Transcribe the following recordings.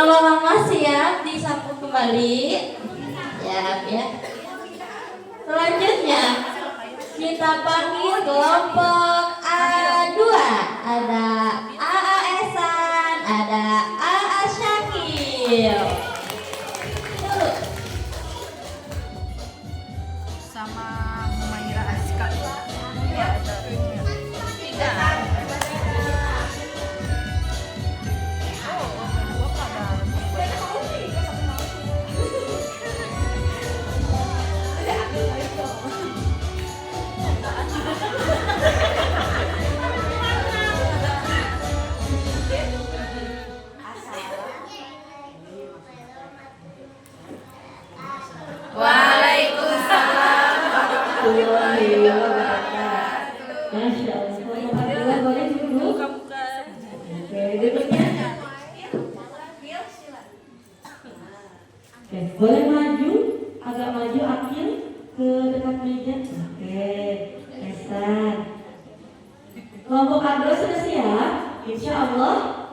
Mama-mama siap disapu kembali. Siap ya. Selanjutnya kita panggil kelompok A2. Ada AA Esan, ada AA Syakil. Sama Humaira Azka. Ya, tidak. Waalaikumsalam warahmatullahi wabarakatuh. Masya Allah. Boleh duduk. Oke, duduknya. Oke, boleh maju, agak maju Akil ke dekat meja. Oke, Esan. Kelompok A2 sudah siap? Insya Allah.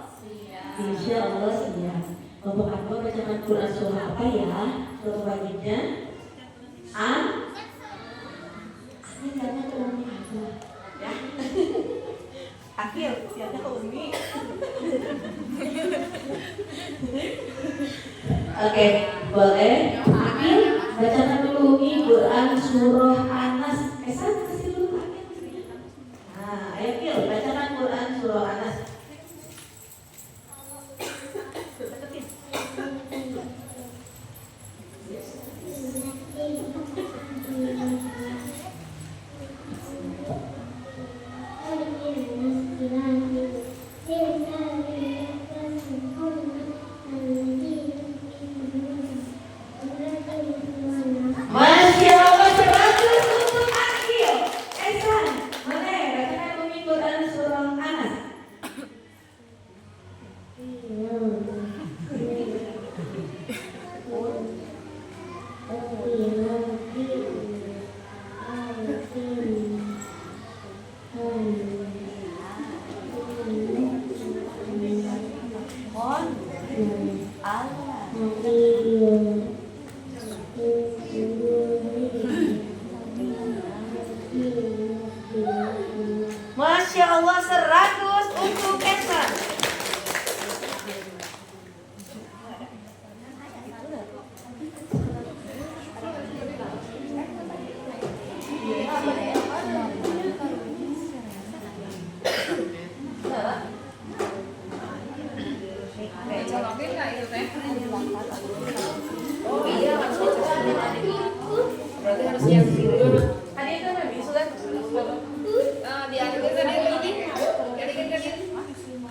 Insya Allah siap. Kelompok A2 bacakan Quran surah apa ya? Surah wajibnya ini karena ke Umi aku ya. Akhir, siapa ke Umi? Oke, boleh. Akhir bacakan dulu Umi Quran surah Anas. Esan kasih dulu Akhir. Nah, ayo Kil, bacakan Quran surah Anas. Masya Allah, 100 untuk Akil. Esan, boleh bacakan Umi Quran surah Anas. Masya Allah, 100 untuk Esan. Oh iya, berarti harus yang dulu. Tadi itu Nabi sudah diaduk tadi ini.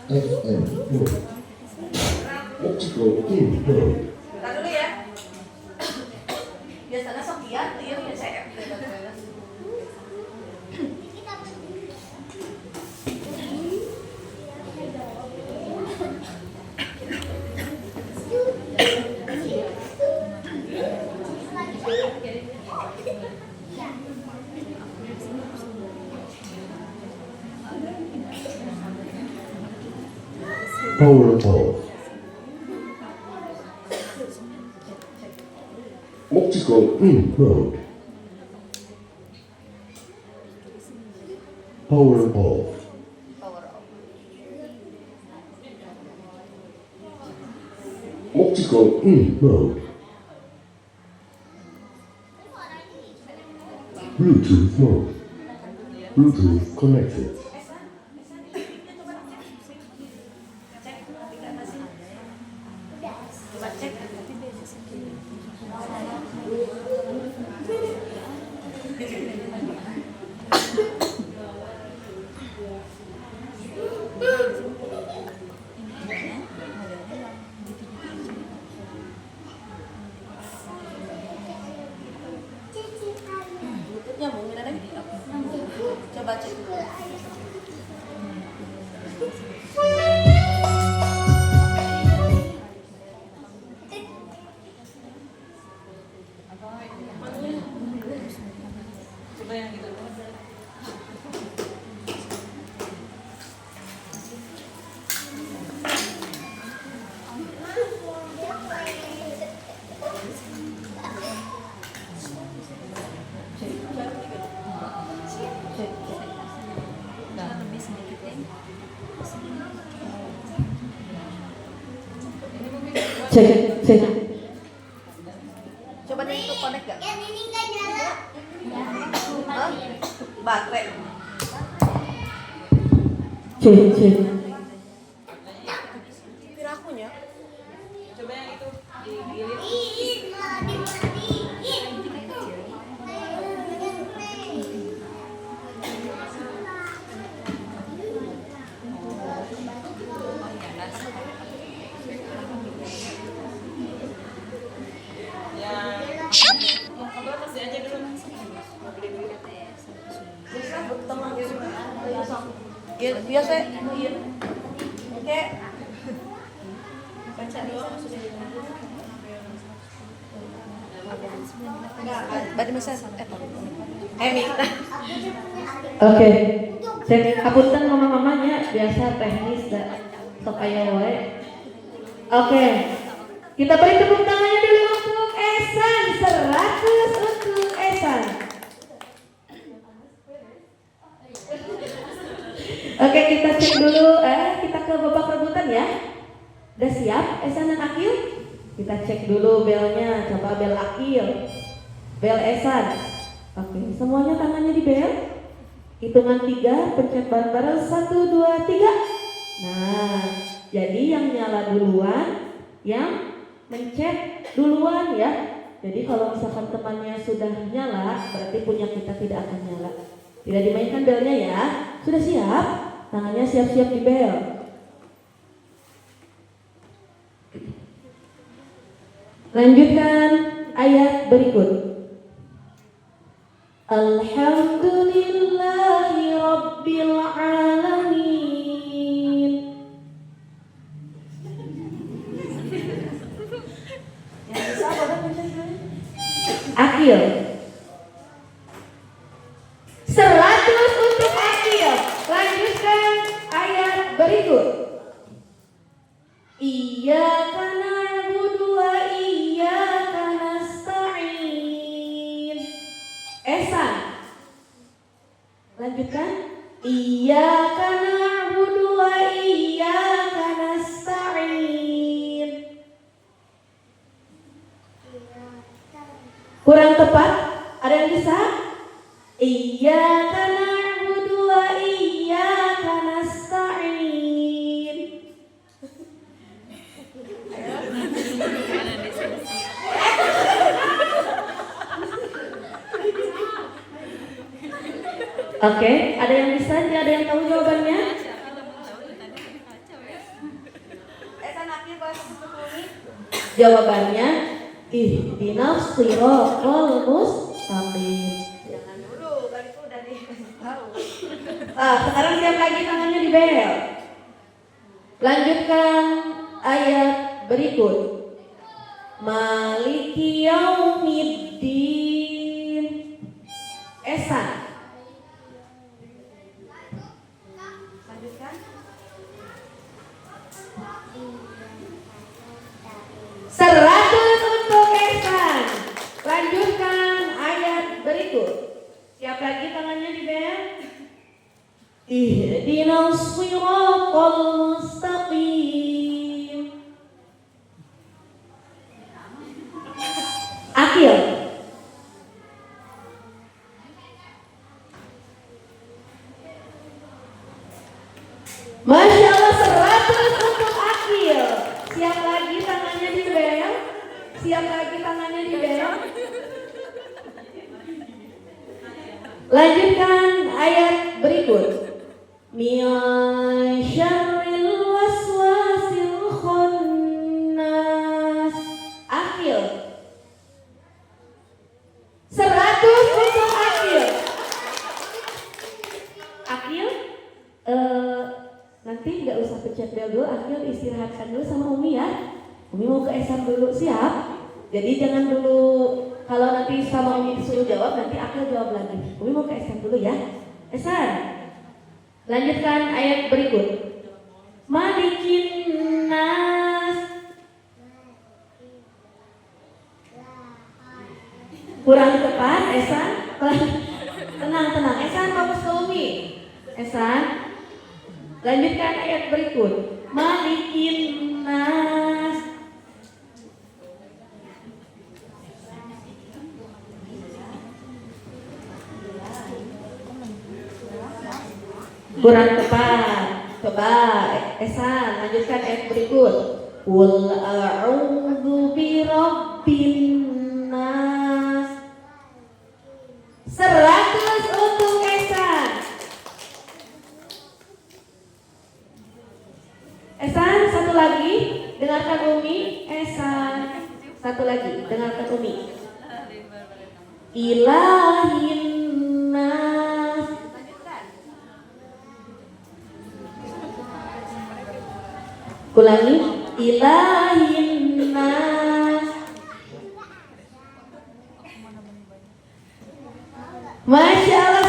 FM Optical Info. Bentar dulu ya. Biasanya sok iya, iya saya. Power off. Optical in mode. Power off. Optical in mode. Bluetooth mode. Bluetooth connected. Nyambung kita deh. Coba cek dulu. Cek. Coba nih itu connect gak? Hah? Baterai. Cek. Pirakunya. Coba yang itu digilir. Yang kabel kasih aja dulu. Iya, biasa. Iya. Oke. Baca dulu. Badi masa Oke. Cek hapunten mama-mamanya biasa teknis da sok aya wae. Oke. Kita beri tepuk tangannya dulu untuk Esan 100 untuk Esan. Oke, kita cek dulu kita ke babak rebutan ya. Udah siap Esan dan Akil? Kita cek dulu belnya, coba bel Akil. Bel Esan. Oke, semuanya tangannya di bel. Hitungan 3, pencet bareng-bareng 1, 2, 3. Nah, jadi yang nyala duluan, yang mencet duluan ya. Jadi kalau misalkan temannya sudah nyala, berarti punya kita tidak akan nyala. Tidak dimainkan belnya ya. Sudah siap? Tangannya siap-siap di bel. Lanjutkan ayat berikut. Alhamdulillahi Rabbil Alamin. Akil 100 untuk Akil. Lanjutkan ayat berikut. Iyyaka na'budu wa iyyaka nasta'in. Esan. Lanjutkan. Iyyaka na'budu wa iyyaka nasta'in. Kurang tepat? Ada yang bisa? Iyyaka na'budu wa iyyaka nasta'in. Oke, ada yang bisa? Ada yang tahu jawabannya? Jawabannya ihdinas shiratal mustaqim. Jangan dulu, kan itu udah tahu. Sekarang siap lagi tangannya di bel. Lanjutkan ayat berikut. Maliki yaumiddin. Esan. Lanjutkan. 100 untuk Esan. Lanjutkan ayat berikut. Siap lagi tangannya di bel. Ihdinas shiratal mustaqim. Akil. Masya Allah 100 untuk Akil. Siap lagi tangannya di bel. Siap lagi tangannya di bel. Lanjutkan ayat berikut. Min syarril waswasil khannas. Akil 100 untuk Akil. Akil nanti nggak usah pencet bel dulu. Akil istirahatkan dulu sama Umi ya. Umi mau ke Esan dulu, siap? Jadi jangan dulu, kalau nanti sama Umi disuruh jawab, nanti Akil jawab lagi. Umi mau ke Esan dulu ya. Esan, lanjutkan ayat berikut. Malikin nas. Kurang tepat, Esan. Tenang. Esan fokus ke Umi. Esan, lanjutkan Lanjutkan ayat berikut. Malikin nas. Kurang tepat. Coba Esan lanjutkan ayat berikut. Qul a'udzu birabbin nas. 100 untuk Esan. Esan, satu lagi. Dengarkan Umi. Esan, satu lagi. Dengarkan Umi. Ilahin nas. Ulangi. Ilahin nas. Masya Allah,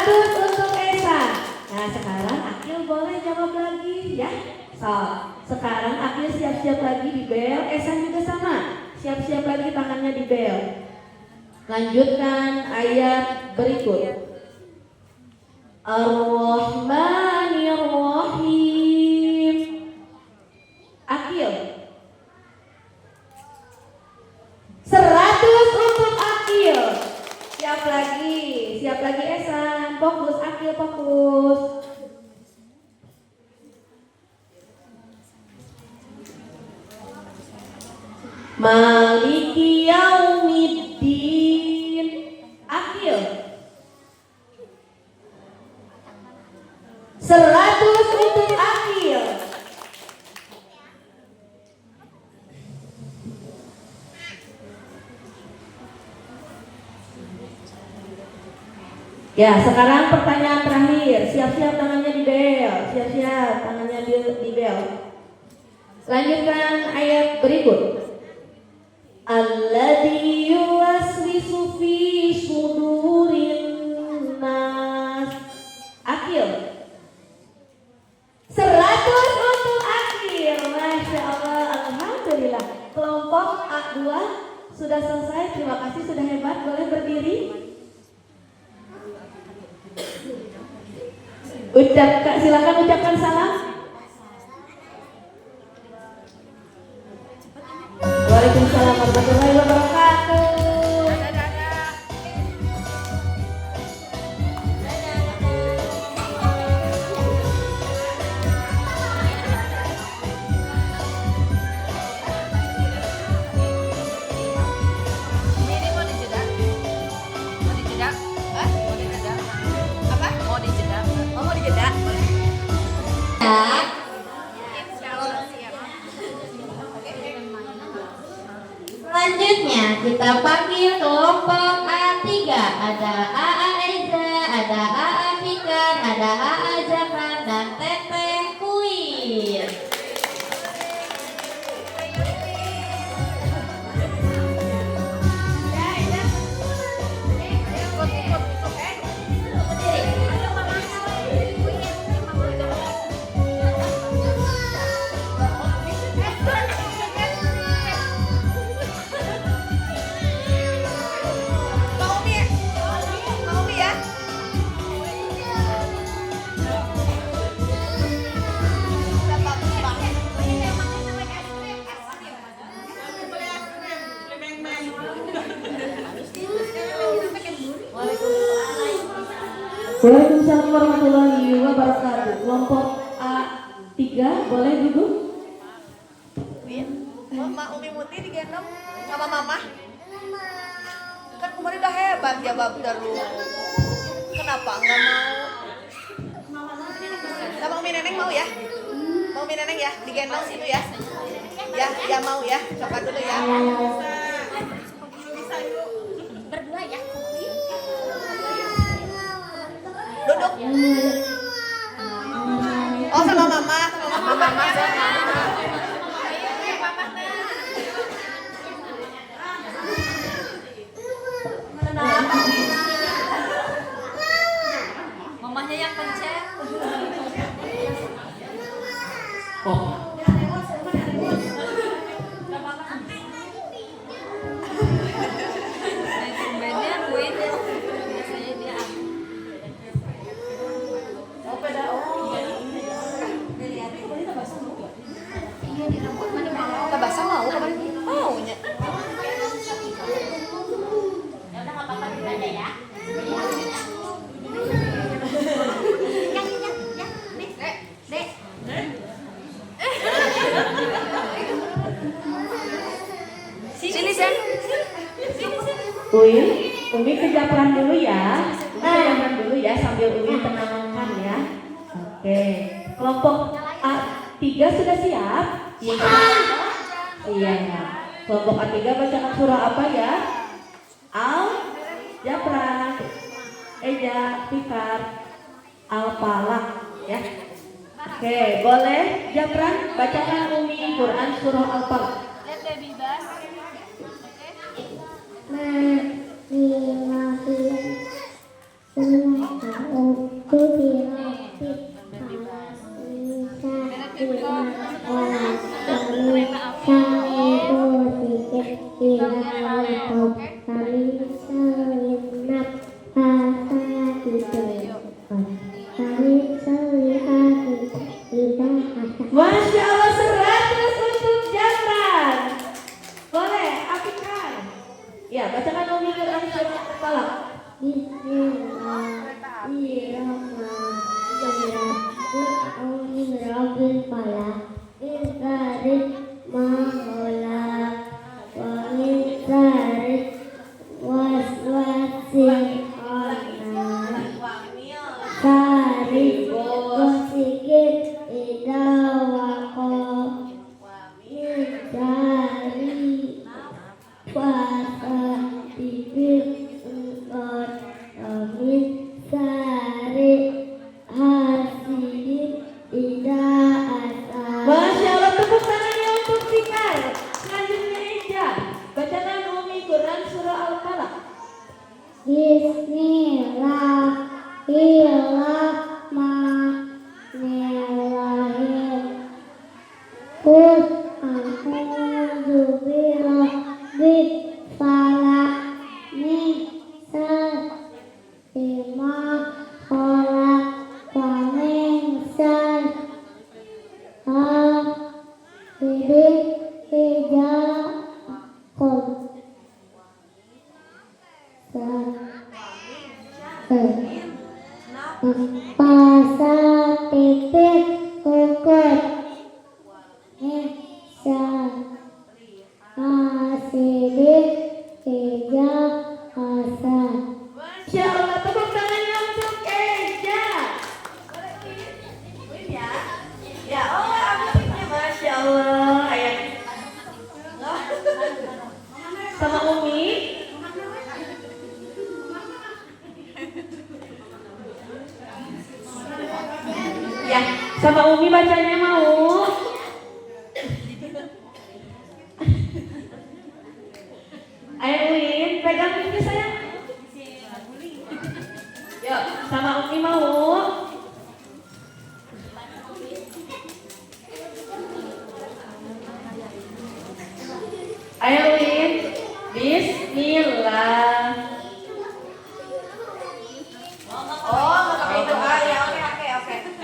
100 untuk Esan. Nah sekarang Akil boleh jawab lagi ya. Sekarang Akil siap-siap lagi di bel. Esan juga sama. Siap-siap lagi tangannya di bel. Lanjutkan ayat berikut. Ar-Rahmanir-Rahim. Akil. 100 untuk Akil. Siap lagi Esan. Fokus Akil, fokus. Maliki yaumiddin. Akil. 100 untuk Akil. Ya, sekarang pertanyaan terakhir. Siap-siap tangannya di bel. Siap-siap tangannya di bel. Lanjutkan ayat berikut. Alladzi yuwaswisu fi sudurin nas. Akil. 100 untuk Akil. Masya Allah, alhamdulillah. Kelompok A2 sudah selesai. Terima kasih, sudah hebat. Boleh berdiri. Silakan ucapkan salam. Waalaikumsalam warahmatullahi wabarakatuh. Ini mau dijeda? Mau dijeda? Hah? Mau dijeda? Apa? Mau dijeda? Oh, mau dijeda? Selanjutnya kita panggil kelompok A3. Ada AA Eza, ada AA Fikar, ada AA Jafar, dan Teteh Kuir. Waalaikumsalam warahmatullahi wabarakatuh. Kelompok A3 boleh duduk. Mama Umi Muti digendong sama mama. Kan kemarin udah hebat jawab terus. Kenapa enggak mau? Sama Umi Neneng mau ya? Mau Umi Neneng ya? Digendong situ ya? Ya mau ya? Coba dulu ya. Berdua ya? Duduk. Oh sama mama, sama mama. Mamanya yang pencet. Oh. Tumbennya Queen. Biasanya dia Sini Sen. Uin, Umi ke Japran dulu ya. Ke Japran dulu ya sambil Umi tenangkan ya. Oke. Kelompok A3 sudah siap? Iya. Iya. Kelompok A3 bacakan surah apa ya? Al, Japran, Eja, Fikar, Al-Falaq ya. Oke, boleh Japran bacakan Umi Quran surah Al-Falaq. Lihat baby bus. Masya Allah 100 untuk Japran. Boleh, Afikan. Ya, bacakan Umi Quran surah Al-Falaq. Masya Allah, tepuk tangannya untuk Fikar. Selanjutnya Eja, bacakan Umi Quran surah Al-Falaq. Bismillahirrahmanirrahim. Qul a'udzu birabbil falaq min syarri ma khalaq wa min syarri hasidin idza qad pasal tipik kukut hasidin idza hasad. Masya Allah, tepuk tangannya untuk Eja. Ya Allah, akhirnya Masya Allah. Ayah. Sama Umi. Ya, sama Umi bacanya mau. Ayo Win, pegang ini sayang. Yuk, sama Umi mau. Ayo Win, Bismillah. Oh, mau pakai doa ya, oke.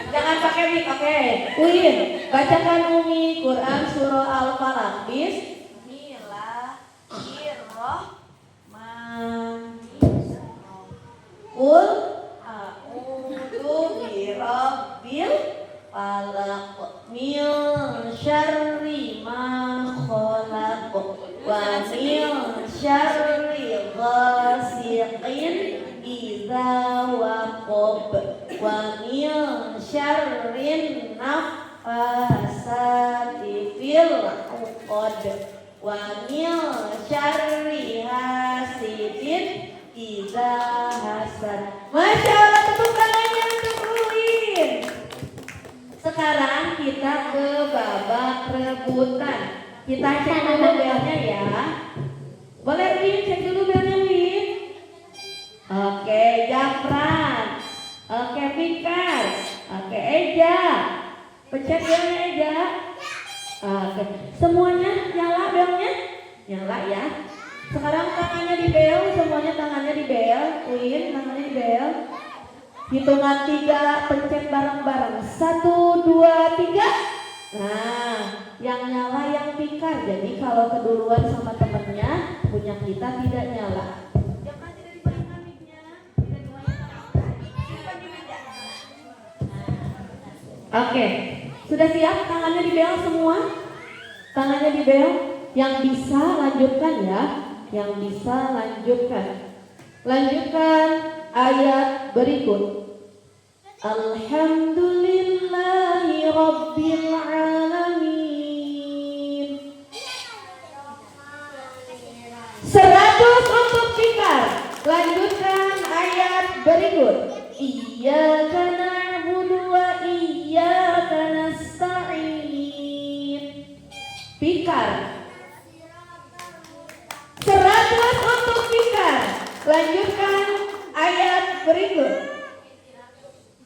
Jangan pakai mic, oke. Win, bacakan Umi Quran surah Al-Falaq. Bismillahirrahmanirrahim. Qul a'udzu birabbil falaq min syarri ma khalaq wa min syarri ghasiqin idza waqab wa min syarrin naffasati fil 'uqad wa min syarri hasidin idza hasad. Masya Allah, tepuk tangannya untuk Uin. Sekarang kita ke babak rebutan. Kita cek dulu belnya ya. Boleh Win, cek dulu belnya Win. Oke, Japran. Oke, Fikar. Oke, Eja. Pencet belnya Eja. Oke, semuanya nyala belnya? Nyala ya. Sekarang tangannya di bel, semuanya tangannya di bel. Win, tangannya di bel. Hitungan 3, pencet bareng-bareng. 1, 2, 3. Nah, yang nyala yang Fikar. Jadi kalau keduluan sama temennya, punya kita tidak nyala. Jangan tidak dimainkan mic-nya. Tidak dimainkan. Oke, Sudah siap? Tangannya di bel semua? Tangannya di bel. Yang bisa lanjutkan ya. Yang bisa lanjutkan. Lanjutkan ayat berikut. Alhamdulillahi Rabbil Alamin. 100 untuk Fikar. Lanjutkan ayat berikut. Iyyaka na'budu wa iyyaka nasta'in. Fikar. 100 untuk Fikar. Lanjutkan ayat berikut.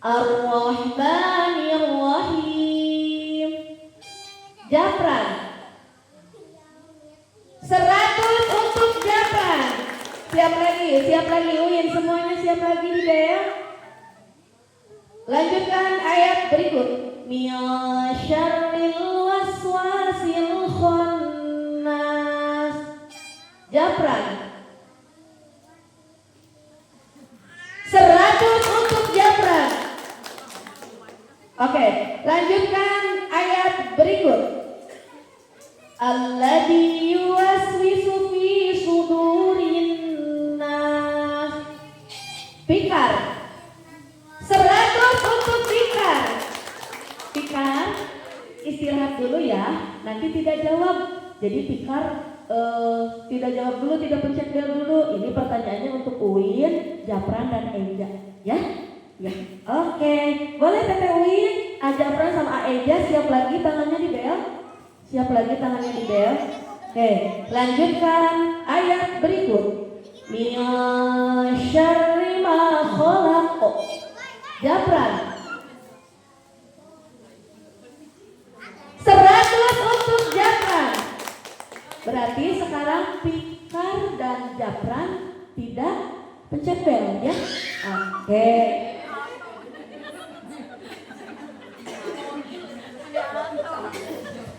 Ar-Rahmanir Rahim. Japran. 100 untuk Japran. Siap lagi Uin, semuanya siap lagi di bel. Lanjutkan ayat berikut. Miyasyarril waswasil khannas. Japran. 100 untuk Japran. Oke, lanjutkan ayat berikut. Alladzi yuwaswisu fi sudurin nas. Fikar. 100 untuk Fikar. Fikar, istirahat dulu ya. Nanti tidak jawab. Jadi Fikar tidak jawab dulu, tidak pencet bel dulu. Ini pertanyaannya untuk Uin, Japran dan Eja, ya? Ya. Oke, boleh Teteh Uin, Japran sama Eja siap lagi tangannya di bel. Siap lagi tangannya di bel. Oke, lanjutkan ayat berikut. Miyasyarri ma khalaq. Japran. 100 untuk Japran. Berarti sekarang Fikar dan Japran tidak pencet bel ya. Oke.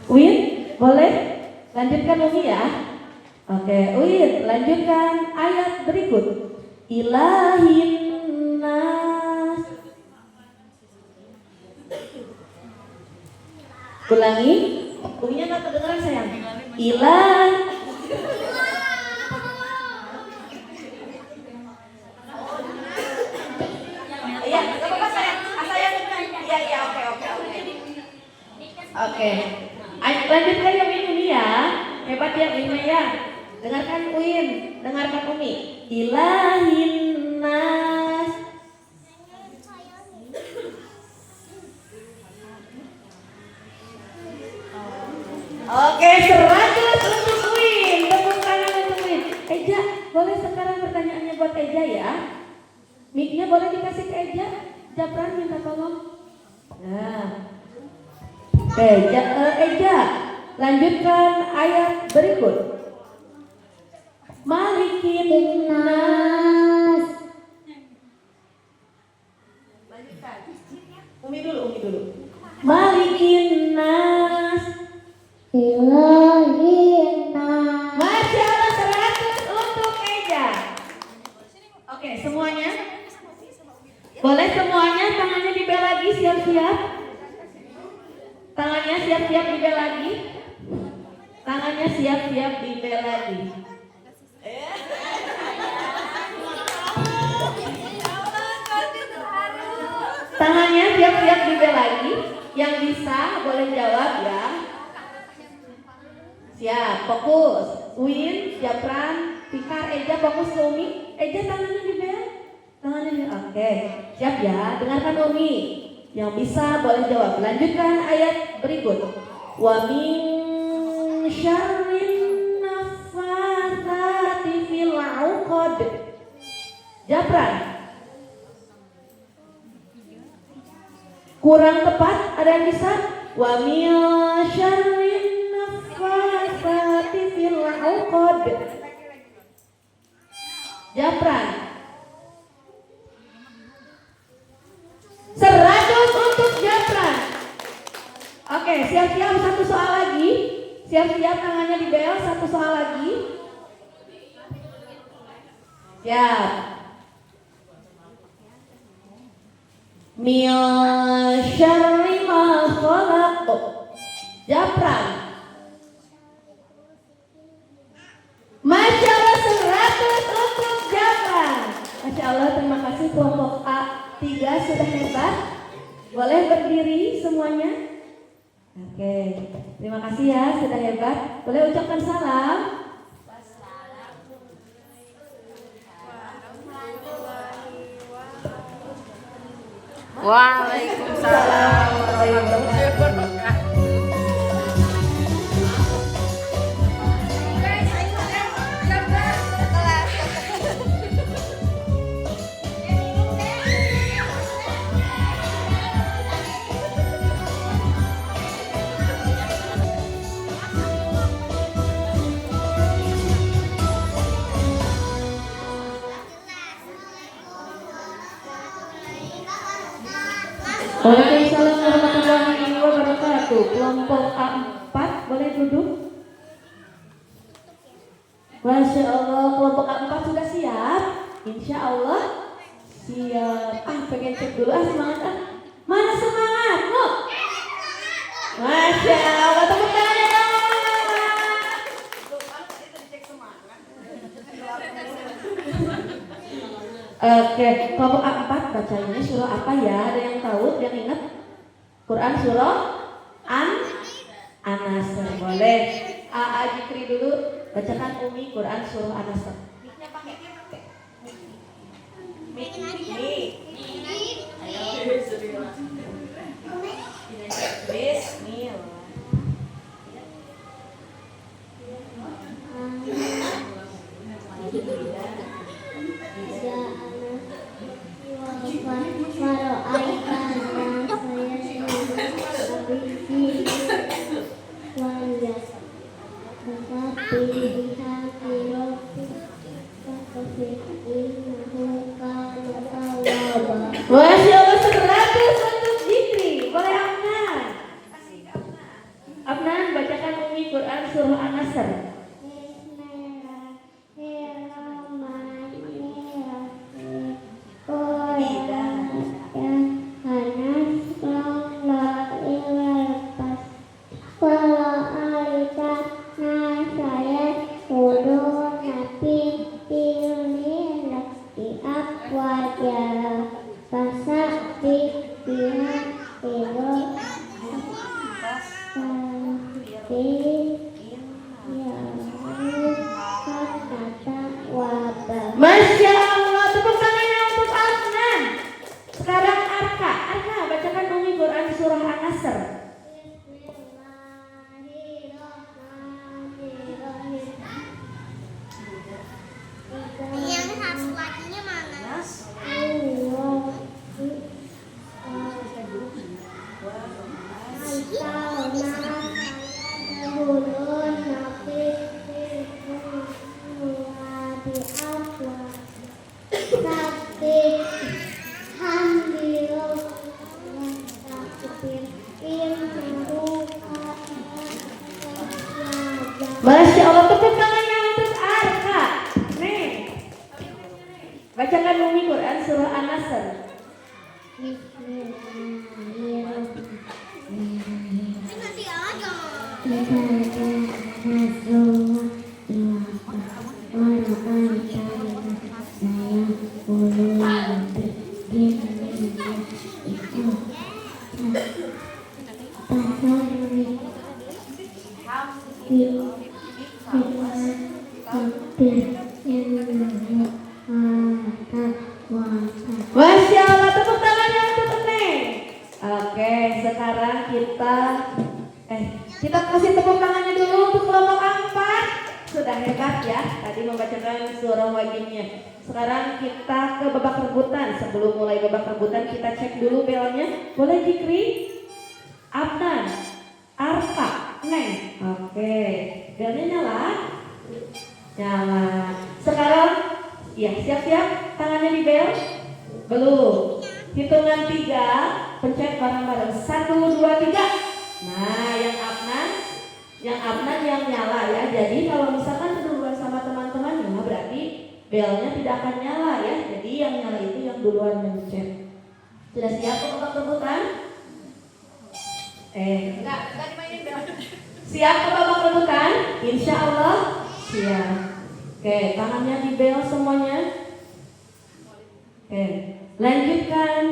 Win, boleh lanjutkan Umi ya. Oke, Win, lanjutkan ayat berikut. Ilahin nas. Ulangi. Uminya nggak kedengeran sayang. Ilah. Iya, nggak apa-apa sayang. Sayang. Iya, oke. Oke. Lanjutkan yang ini ya. Hebat ya Umi ya. Dengarkan Uin, dengarkan Umi. Ilahin nas. Oke, 100 untuk Uin. Tepuk tangan untuk Uin. Eja, boleh sekarang pertanyaannya buat Eja ya. Mic-nya boleh dikasih ke Eja. Japran minta tolong. Nah. Eja, lanjutkan ayat berikut. Malikin nas. Lanjutkan. Umi dulu. Malikin nas. Ilahin nas. Masya Allah, 100 untuk Eja. Oke, semuanya. Boleh semuanya tangannya di bel lagi, siap-siap. Tangannya siap-siap di bel lagi. Tangannya siap-siap di bel lagi. Tangannya siap-siap di bel lagi. Yang bisa boleh jawab ya. Siap, fokus. Win, Japran, Fikar, Eja fokus ke Umi. Eja tangannya di bel. Tangannya di bel. Oke, siap ya. Dengarkan Umi. Yang bisa boleh jawab. Lanjutkan ayat berikut. Wa min syarrin naffatsati fil 'uqad. Japran. Kurang tepat, ada yang bisa? Wa min syarrin naffatsati fil 'uqad. Japran. 100 untuk Japran. Oke, siap-siap satu soal lagi. Siap-siap tangannya di bel, satu soal lagi. Siap. Min syarri ma khalaq. Japran. Masya Allah 100 untuk Japran. Masya Allah, terima kasih kelompok A3 sudah hebat. Boleh berdiri semuanya? Oke, terima kasih ya, sudah hebat. Boleh ucapkan salam. Waalaikumsalam warahmatullahi wabarakatuh. Waalaikumsalam warahmatullahi wabarakatuh. Kelompok A4 boleh duduk. Masya Allah, kelompok A4 sudah siap. Insya Allah siap. Pengen cek dulu semangat Mana semangat? Loh. Masya Allah, tepuk tangannya dong. Oke, kelompok A4 bacanya surah apa ya? Ada yang tahu, yang ingat? Quran surah An-Nasr. Boleh. A Jikri dulu bacakan Umi Quran surah An-Nasr. Bismillah. Masya Allah 100 untuk Zikri. Boleh Afnan? Afnan bacakan Umi Quran surah An-Nasr. Masya Allah, tepuk tangannya untuk Afnan. Sekarang Arka bacakan Umi Quran surah An-Nasr. Yang satu lakinya mana? Masya Allah, tepuk tangannya untuk Arka. Nih, bacakan Umi Quran surah An-Nasr. Nanti aja. Masya Allah, tepuk tangannya untuk Neng. Oke, sekarang kita kasih tepuk tangannya dulu untuk kelompok A4. Sudah hebat ya, tadi membacakan surah wajibnya. Sekarang kita ke babak rebutan. Sebelum mulai babak rebutan kita cek dulu belnya. Boleh Jikri, Afnan, Arka, Neng. Oke, belnya nyala. Nyala. Sekarang ya siap-siap tangannya di bel. Belum. Hitungan 3, pencet bareng-bareng. 1, 2, 3. Nah, yang Afnan yang nyala ya. Jadi kalau misalkan keduluan sama teman-teman ya berarti belnya tidak akan nyala ya. Jadi yang nyala itu yang duluan mencet. Sudah siap untuk rebutan? Enggak dimainin bel. Siap ke babak rebutan? Insya Allah siap. Oke, tangannya di bel semuanya. Oke, lanjutkan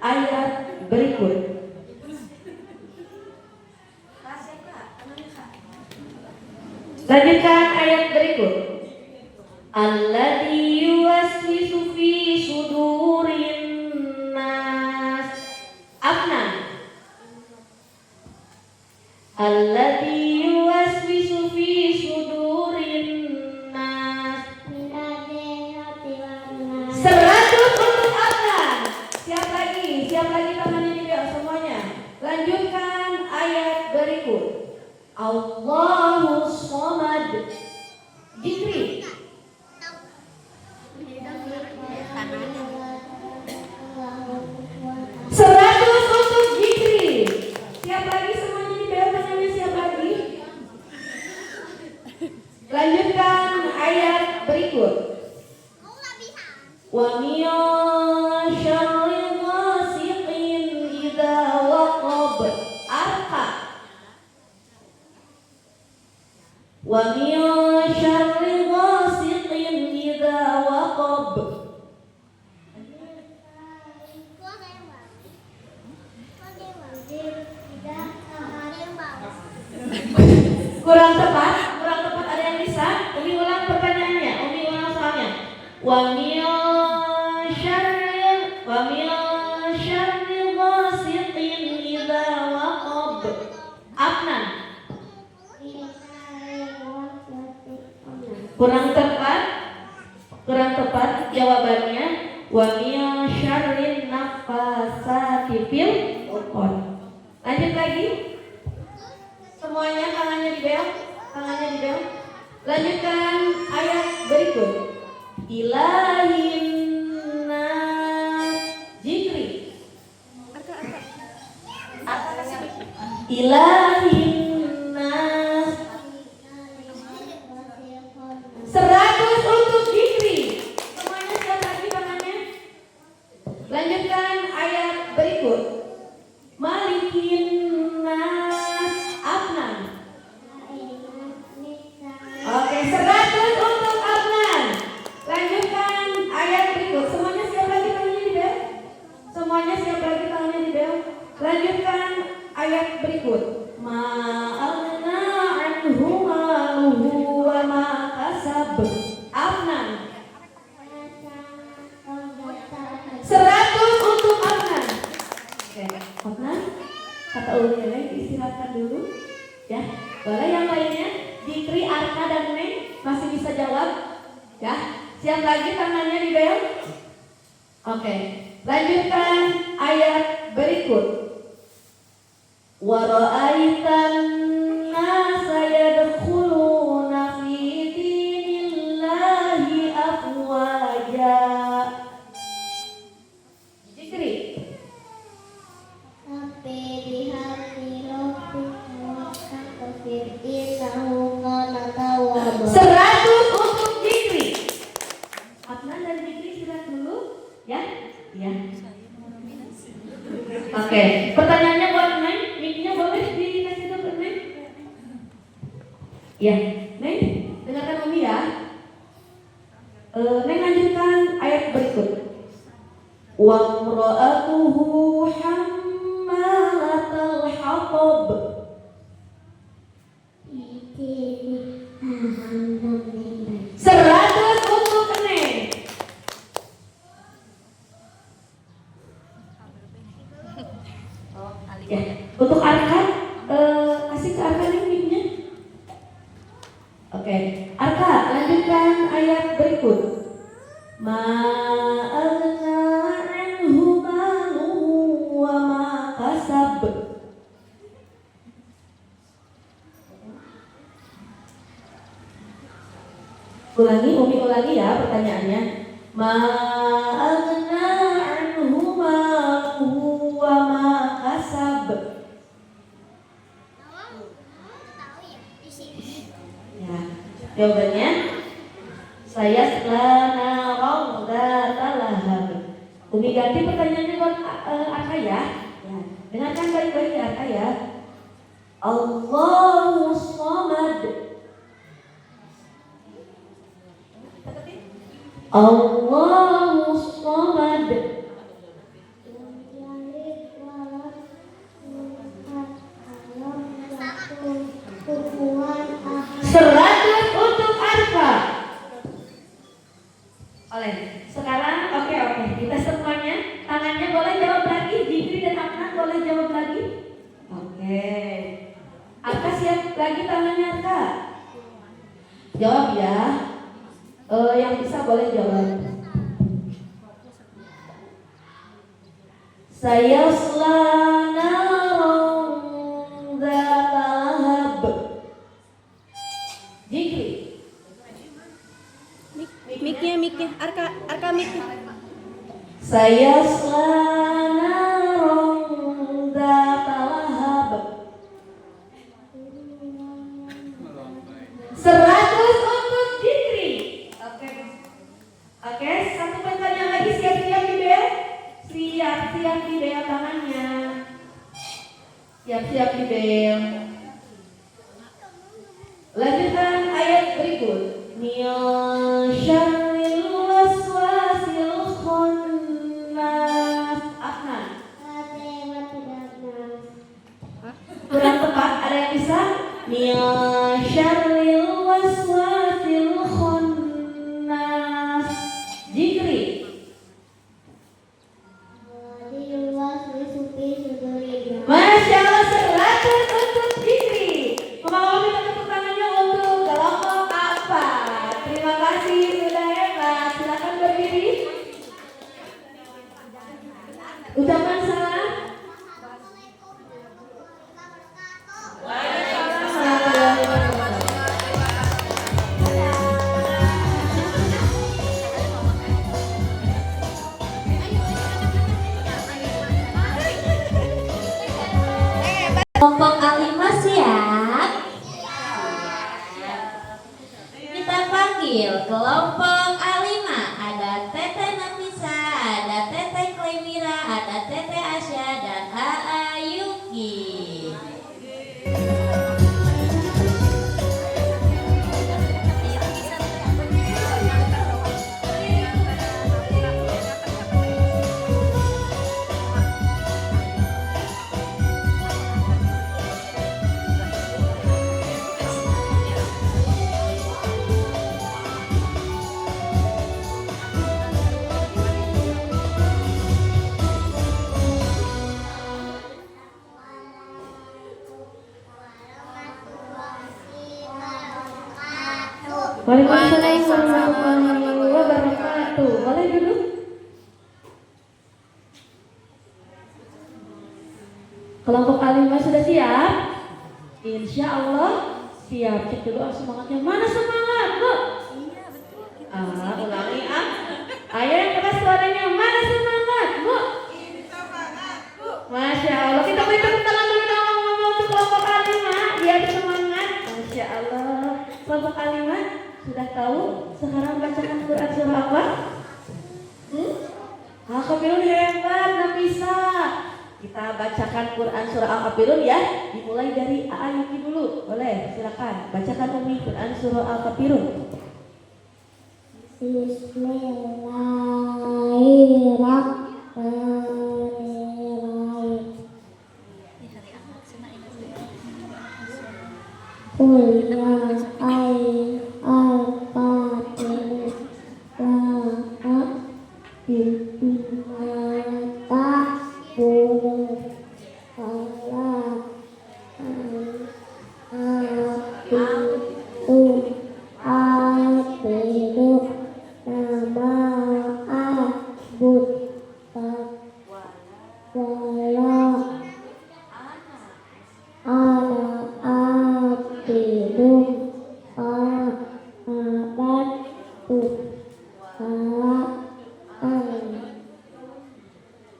ayat berikut. Lanjutkan ayat berikut. Alladzi yuwaswisu fi sudurin nas. Afnan. Alladzi yuwaswisu fi sudurin nas. 100 untuk Afnan. Siap lagi tangannya di bawah semuanya. Lanjutkan ayat berikut. Allahu Somad. Jikri. 100 untuk Jikri. Siap lagi semuanya di bawah tangannya, siap lagi. Lanjutkan ayat berikut. Wa min syarri ghasiqin idza waqab. Arqa. Wa min syarri ghasiqin idza waqab. Kurang tepat ada yang bisa? Umi ulang pertanyaannya, Umi ulang soalnya. Wa min syarri ghasiqin idza waqab. Afnan. Kurang tepat jawabannya. Wa min syarrin naffasati fil uqad. Lanjut lagi. Semuanya tangannya di bel. Lanjutkan ayat berikut. Ilahin nas. Jikri. Ilahin nas. 100 untuk Jikri. Semuanya siap lagi tangannya. Lanjutkan ayat berikut. Malikin nas. Afnan. Oke, 100 untuk Afnan. Lanjutkan ayat berikut. Semuanya siap lagi tangannya di bel. Lanjutkan ayat berikut. Ma'alna anhu maluhu wa ma kasab. Afnan. 100 untuk Afnan. Oke, Afnan, kata ulunnya diistirahatkan dulu. Ya, boleh yang lainnya. Jikri, Arka, dan Neng masih bisa jawab. Ya, siap lagi tangannya di bel. Oke, lanjutkan ayat berikut. Wa ra'aitan nasa yadkhuluna fi dinillahi afwaja. Jikri. Sampai di hati rohku kafir innahu kana tawwaba. 100 untuk Jikri. Afnan dan Jikri silakan dulu, ya. Ya. Oke, pertanyaannya buat Neng, mic-nya boleh dikasih ke Neng? Ya, Neng, dengarkan Umi ya. Neng lanjutkan ayat berikut. Wa imra'atuhu hammalatal hatab. 100 untuk Neng. Ya, untuk Arka, kasih ke Arka nih mic-nya. Oke, Arka, lanjutkan ayat berikut. Ma'alna anhu maluhu wa ma kasab. Umi ulangi ya pertanyaannya. Ma'alna anhu maluhu wa ma kasab. Ya, jawabannya saya selana lahab. Umi ganti pertanyaannya buat Arka ya. Dengarkan baik-baik ya Arka ya. Allahu Samad. Allahu Samad. Kufuwan ahad. 100 untuk Arfa. Oleh. Sekarang oke. Kita semuanya tangannya boleh jawab lagi. Jikri dan Adnan boleh jawab lagi. Oke. Arka siap lagi tangannya Arka. Jawab ya. Yang bisa boleh jawab. Saya selana dzata lahab. Jikri. Miknya, Arka miknya. Saya selana dzata lahab. 100 untuk Jikri. Oke, satu pertanyaan lagi. Siap-siap di bel. Siap-siap di bel tangannya. Siap-siap di bel. Lanjutkan ayat berikut. Min syarril waswasil khannas. Afnan. Kurang tepat, ada yang bisa? Min syarril waswasil khannas. Jikri. Masya Allah, 100 untuk Jikri. Mau minta tepuk tangannya untuk kelompok apa? Terima kasih, sudah hebat. Silakan berdiri. Ucapan salam. Kelompok Alimah siap? Kita panggil kelompok Alimah. Ada Teteh Nafisa, ada Teteh Klemira, ada Teteh Asya, dan Aa Yuki. Waalaikumsalam warahmatullahi wabarakatuh. Boleh duduk? Kelompok Alimah sudah siap? Insya Allah siap. Cek dulu semangatnya. Mana semangat, Bu? Iya, betul. Ulangi Ayo yang keras suaranya. Mana semangat, Bu? Masya Allah. Kita beri tepuk tangan dulu dong untuk kelompok Alimah. Biar semangat. Masya Allah. Kelompok Alimah sudah tahu sekarang bacakan Quran surah apa? Al-Kafirun hebat, Nafisa. Kita bacakan Quran surah Al-Kafirun ya. Dimulai dari Ayuki dulu. Boleh, silakan. Bacakan Umi Quran surah Al-Kafirun. Bismillahirrahmanirrahim. Qul ya al-Fatihah la bimata bulu Allah abidu nama abud wala ana abidum abadu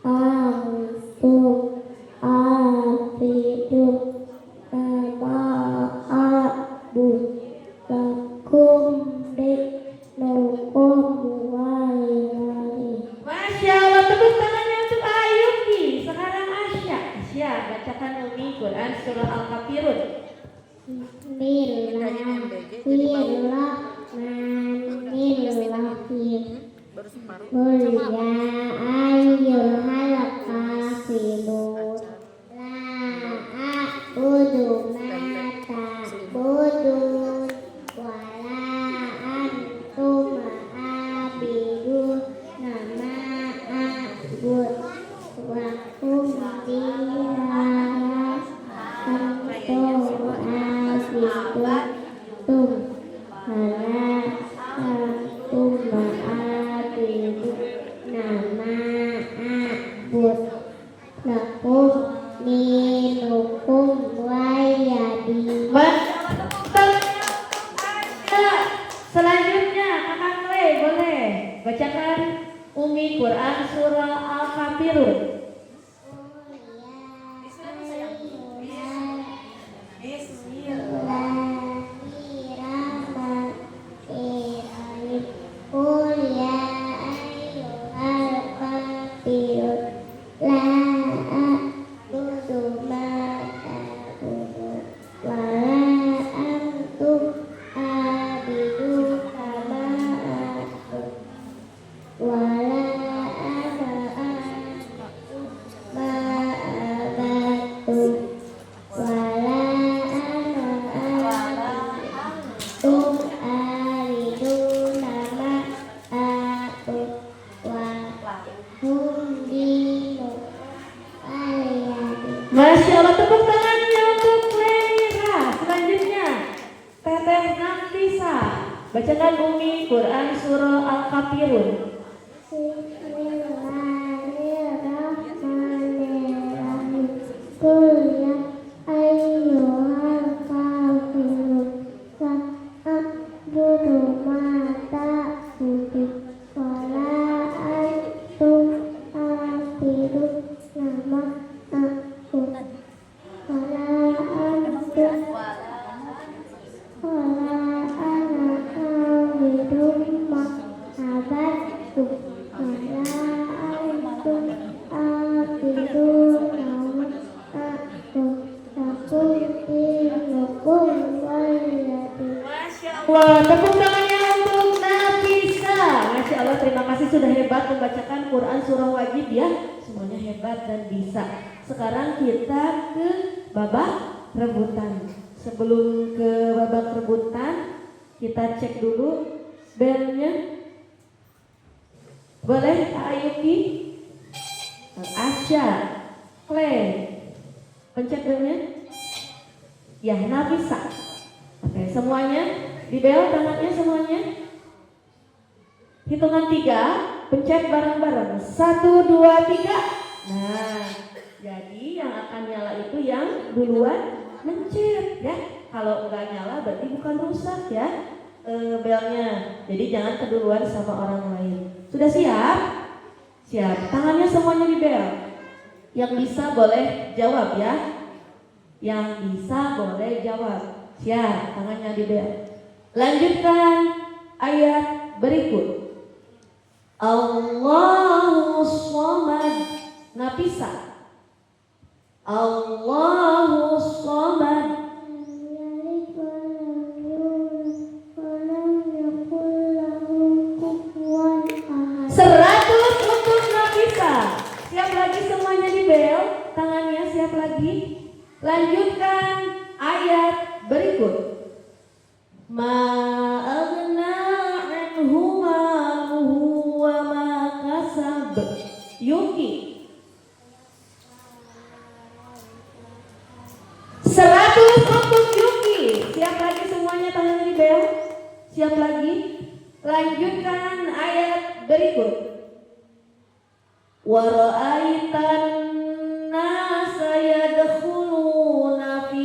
antum abidum nama abud lakum dinukum walai. Masya Allah, tepuk tangannya untuk Ayuki. Sekarang Asya. Asya, bacakan Umi Quran surah Al-Kafirun. Bismillahirrahmanirrahim. Baru separuh. Qul ya ayyuhal kafirun la a'budu ma ta'budun wa la antum a'bidun ma a'bud wa kum dinaha antum a'bidun wala antum a'bidun nama a'bud lakum minukum wayadi. Selanjutnya Kakak Kle boleh bacakan Umi Quran surah Al-Kafirun. Bismillahirrahmanirrahim. Qul ya ayyuhal kafirun la a'budu ma ta'budun wa la antum a'bidun ma a'bud wa la ana a'budu ma a'badtum wa la ana a'budum a'bidun ma a'bud wa hum dinu ayadi. Masya Allah, tepuk tangannya untuk Clemira. Selanjutnya Teteh Nafisa bacakan Umi Quran surah Al-Kafirun. Bismillahirrahmanirrahim. Qul ya ayyuhal kafirun la a'budu ma ta'budun wa la antum a'bidun ma a'bud wa la antum wa la ana a'bidun ma a'badtum wa la antum a'bidun ma a'bud lakum dinukum waliyadi. Wah, tepuk tangannya untuk Nafisa. Masya Allah, terima kasih sudah hebat membacakan Quran surah wajib ya. Semuanya hebat dan bisa. Sekarang kita ke babak rebutan. Sebelum ke babak rebutan, kita cek dulu belnya. Boleh Ayuki, Asya, Clay, pencet belnya. Ya, Nafisa. Oke, semuanya di bel tangannya semuanya. Hitungan 3, pencet bareng-bareng. 1, 2, 3. Nah, jadi yang akan nyala itu yang duluan mencet ya. Kalau enggak nyala berarti bukan rusak ya belnya. Jadi jangan keduluan sama orang lain. Sudah siap? Siap. Tangannya semuanya di bel. Yang bisa boleh jawab ya. Yang bisa boleh jawab. Siap, tangannya di bel. Lanjutkan ayat berikut. Allahu Shomad. Nafisa. Allahu Shomad. 100 untuk Nafisa. Siap lagi semuanya di bel. Tangannya siap lagi. Lanjutkan ayat berikut. Ma'agna anhu maluhu wa ma kasab. Yuki. 100 untuk Yuki. Siap lagi semuanya tangannya di bel. Siap lagi. Lanjutkan ayat berikut. Wa ra'aitan nasa yadkhuluna fi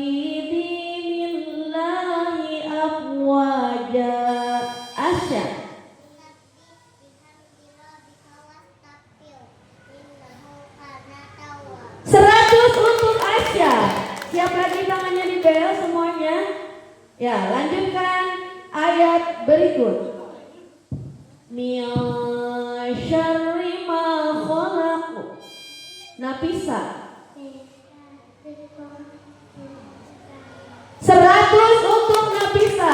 dinillahi afwaja. Asya. 100 untuk Asya. Siap lagi tangannya di bel semuanya. Ya, lanjutkan ayat berikut. Min syarri ma khalaq. Nafisa. 100 untuk Nafisa.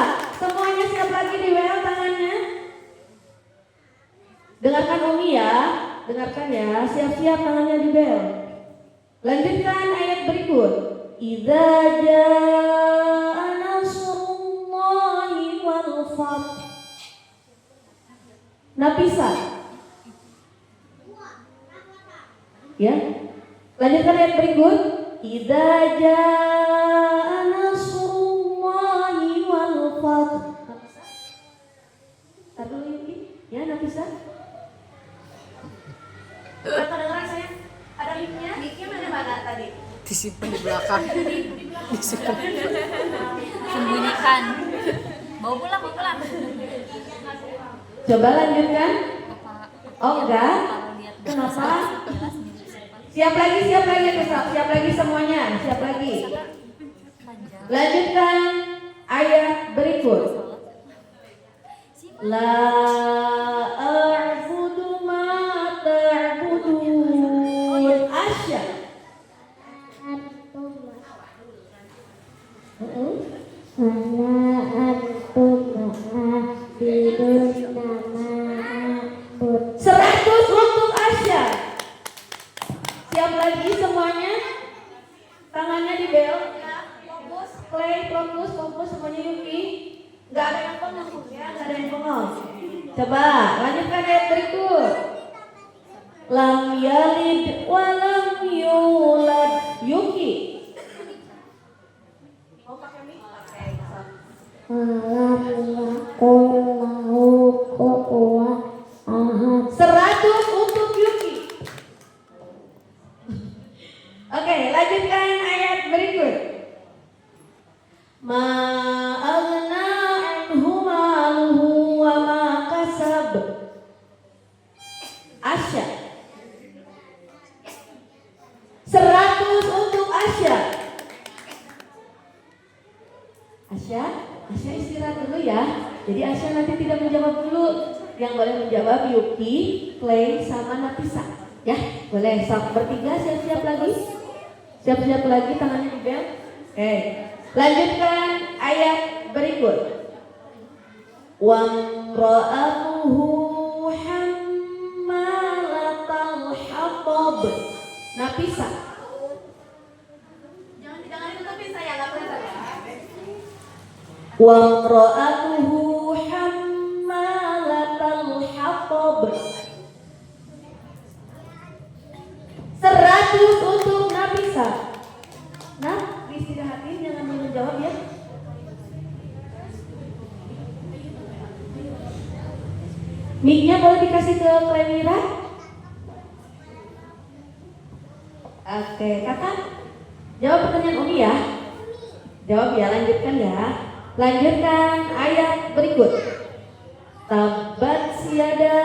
Umi ya. Dengarkan ya, siap-siap tangannya di bel. Lanjutkan ayat berikut. Idza jaa nasrullahi wal fath. Nafisa. Ya. Lanjutkan ayat berikut. Idza jaa nasrullahi wal fath. Taruh ini. Ya, Nafisa. Kedengeran saya? Ada mic-nya? Mic-nya mana tadi? Disimpan di belakang. Disimpan. Sembunyikan. Bawa pulang. Coba lanjutkan. Oh enggak? Kenapa? Siap lagi semuanya. Siap lagi. Lanjutkan ayat berikut. La a'budu ma ta'budun. Asya. Seratus untuk Asya. Siap lagi semuanya. Tangannya di bel. Fokus, play, fokus semuanya Yuki. Gak ada yang bengong ya, gak ada yang bengong. Coba lanjutkan ayat berikut. Lam yalid wa lam yulad. Yuki. Mau pakai mic? Pakai. Alam yakul lahu kufuwan ahad. 100 untuk Yuki. Oke, lanjutkan ayat berikut. Ma aghna anhu maluhu wa ma kasab. Asya. 100 untuk Asya. Asya istirahat dulu ya. Jadi Asya nanti tidak menjawab dulu. Yang boleh menjawab Yuki, Play, sama Nafisa. Ya, boleh. Bertiga siap-siap lagi. Siap-siap lagi tangannya di bel. Oke. Lanjutkan ayat berikut. Wa imra'atuhu hammalatal hatab. Nafisa. Jangan itu Nafisa ya, enggak kelihatan ya. Wa imra'atuhu hammalatal hatab. 100 untuk Nafisa. Nah, istirahatin, jangan menjawab ya. Mic-nya boleh dikasih ke Klemira. Oke, kakak jawab pertanyaan Umi ya. Jawab ya, lanjutkan ya. Lanjutkan ayat berikut. Tabbat yada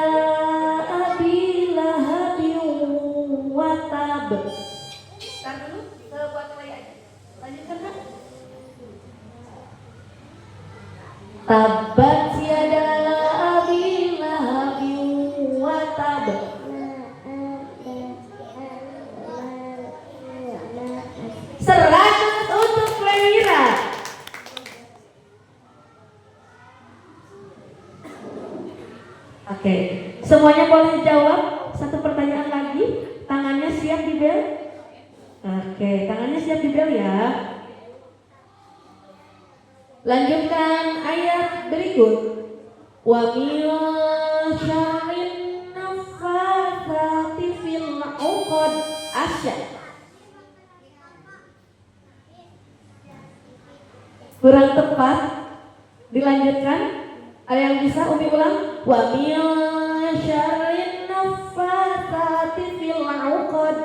abi lahabin wa tab. Tar dulu, buat play aja. Lanjutkan kan? Tabbat yada abi lahabin wa tab. 100 untuk Klemira. Oke, semuanya boleh jawab. Satu pertanyaan lagi. Tangannya siap di bel. Oke, tangannya siap di bel ya. Lanjutkan ayat berikut. Wa min syarrin naffatsati fil 'uqad. Asya. Kurang tepat. Dilanjutkan. Ada yang bisa Umi ulang? Wa min syarrin naffatsati fil 'uqad.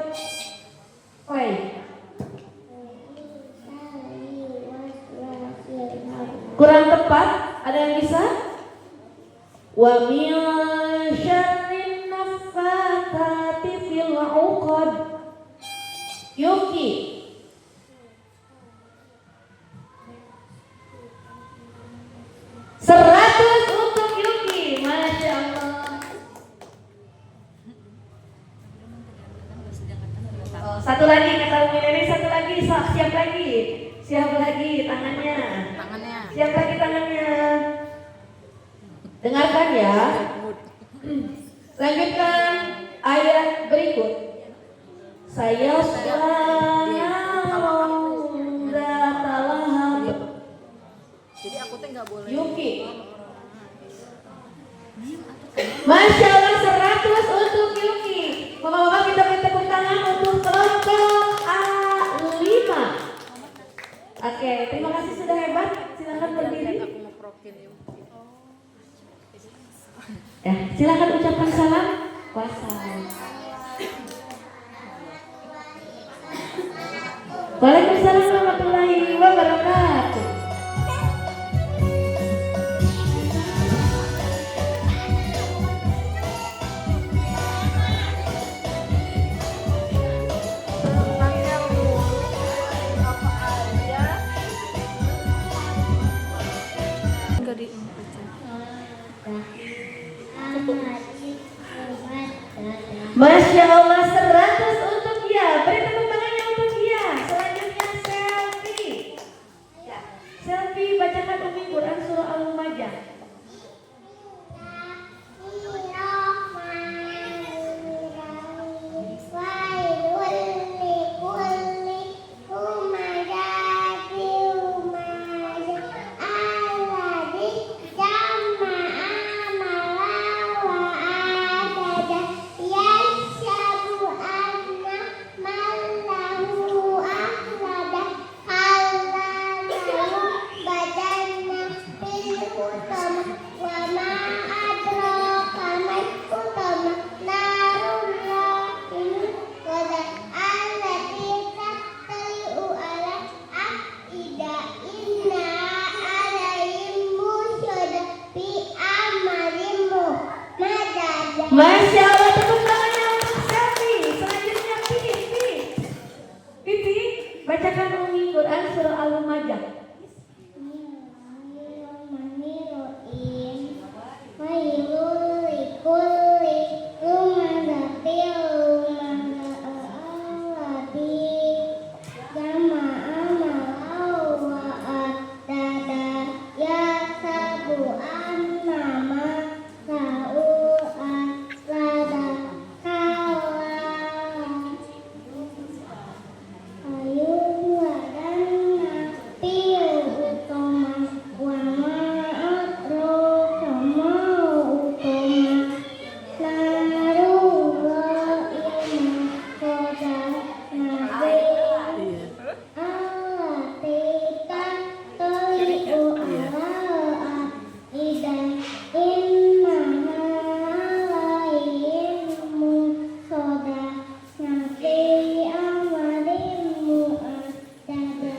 Play. Kurang tepat. Ada yang bisa? Wa min syarrin naffatsati fil 'uqad. Yuki. Untuk Yuki, Masya Allah. Oh, satu lagi kata Umi Nenek, satu lagi, siap lagi tangannya. Siap lagi tangannya. Dengarkan ya. Lanjutkan ayat berikut. Saya Jadi aku tuh nggak boleh. Yuki. Masya Allah 100 untuk Yuki. Mama-mama kita beri tepuk tangan untuk kelompok A5. Oke, terima kasih sudah hebat. Silakan berdiri. Aku mau prokin ya. Ya, silakan ucapkan salam. Wassalam. Waalaikumsalam warahmatullahi wabarakatuh. Enggak diingetin. Masya Allah 100 untuk dia. Beri tepuk tangannya untuk dia. Selanjutnya selfie. Ya, selfie bacakan Umi Quran surah Al-Lumajah. Masya Allah, tepuk tangannya untuk selfie. Selanjutnya Pipi, bacakan Umi Quran surah Al-Lumajah.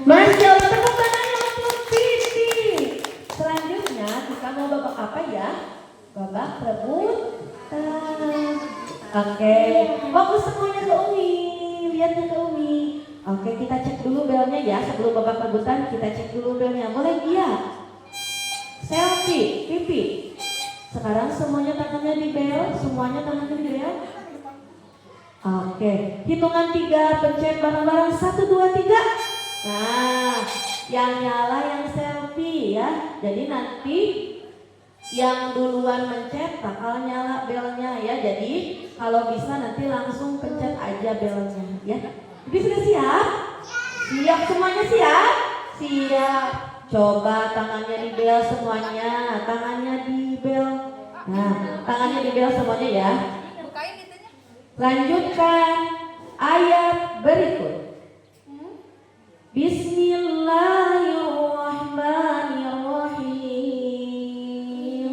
Masya Allah, tepuk tangannya untuk Pipi. Selanjutnya kita mau babak apa ya? Babak rebutan. Oke, fokus semuanya ke Umi. Lihatnya ke Umi. Oke, kita cek dulu belnya ya. Sebelum babak rebutan kita cek dulu belnya. Boleh dia? Selfie, Pipi. Sekarang semuanya tangannya di bel. Semuanya tangannya di bel. Oke, hitungan 3 pencet bareng-bareng 1, 2, 3. Nah, yang nyala yang selfie ya. Jadi nanti yang duluan mencet bakal nyala belnya ya. Jadi kalau bisa nanti langsung pencet aja belnya ya. Jadi sudah siap? Siap semuanya siap? Siap. Coba tangannya di bel semuanya. Tangannya di bel. Nah, tangannya di bel semuanya ya. Bukain itunya. Lanjutkan ayat berikut. Bismillahirrahmanirrahim.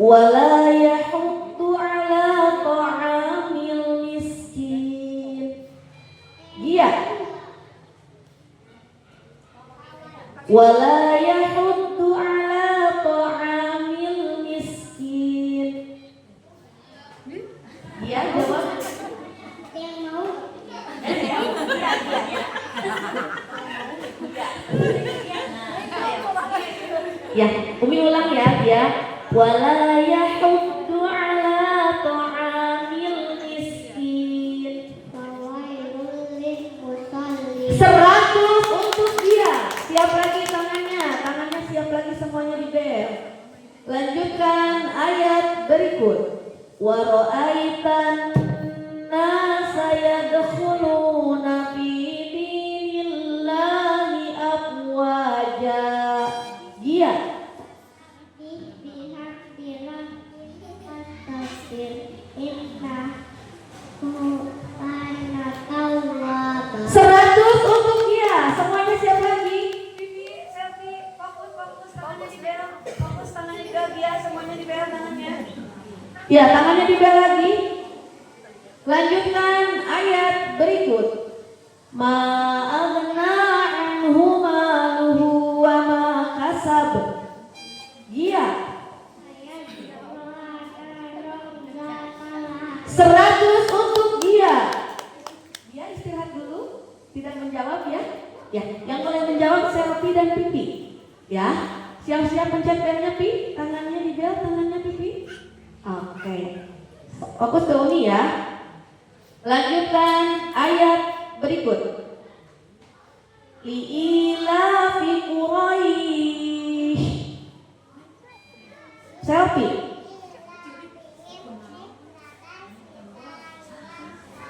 Wala yahuddu ala ta'amil miskin. Dia. Wala yahuddu ala ta'amil miskin. Dia jawab. Ya, Umi ulang ya dia. Wala yahuddu ala ta'amil miskin. 100 untuk dia. Siap lagi tangannya. Tangannya siap lagi semuanya di bel. Lanjutkan ayat berikut. berikut. Wa ra'aitan nasa yadkhuluna fi dinillahi afwaja. Iya. Seratus untuk dia. Semuanya siap lagi? Pipi, selfie, fokus, tangannya di bel, fokus tangannya di bel, dia semuanya di bel tangannya. Ya, tangannya dibel lagi. Lanjutkan ayat berikut. Ma'aghna anhu maluhu wa ma kasab. Iya. 100 untuk dia. Dia istirahat dulu, tidak menjawab ya. Ya, yang boleh menjawab selfie dan pipi. Ya, siap-siap pencet belnya pi, tangannya di bel, tangannya pipi. Oke. Fokus ke Uni ya. Lanjutkan ayat berikut. Li'ilafi Quraisy. Selfie.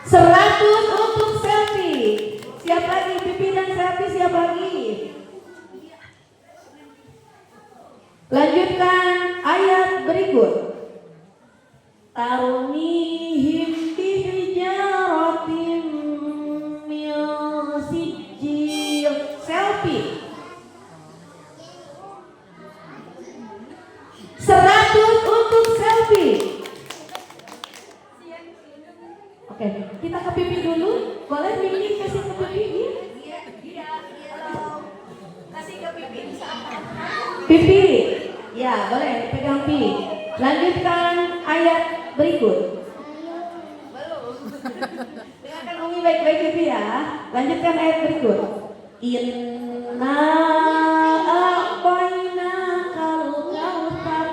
100 untuk selfie. Siap lagi pipi dan selfie, siap lagi. Lanjutkan ayat berikut. Tarmihim bihijaratin min sijil. Selfie. 100 untuk selfie. Oke, kita ke pipi dulu. Boleh Mimi kasih ke pipi? Dia, kalau kasih ke pipi bisa apa? Pipi. Ya, boleh pegang pipi. Lanjutkan ayat berikut. Dengarkan Umi baik-baik pipi ya. Lanjutkan ayat berikut. Inna a'tainakal kautsar.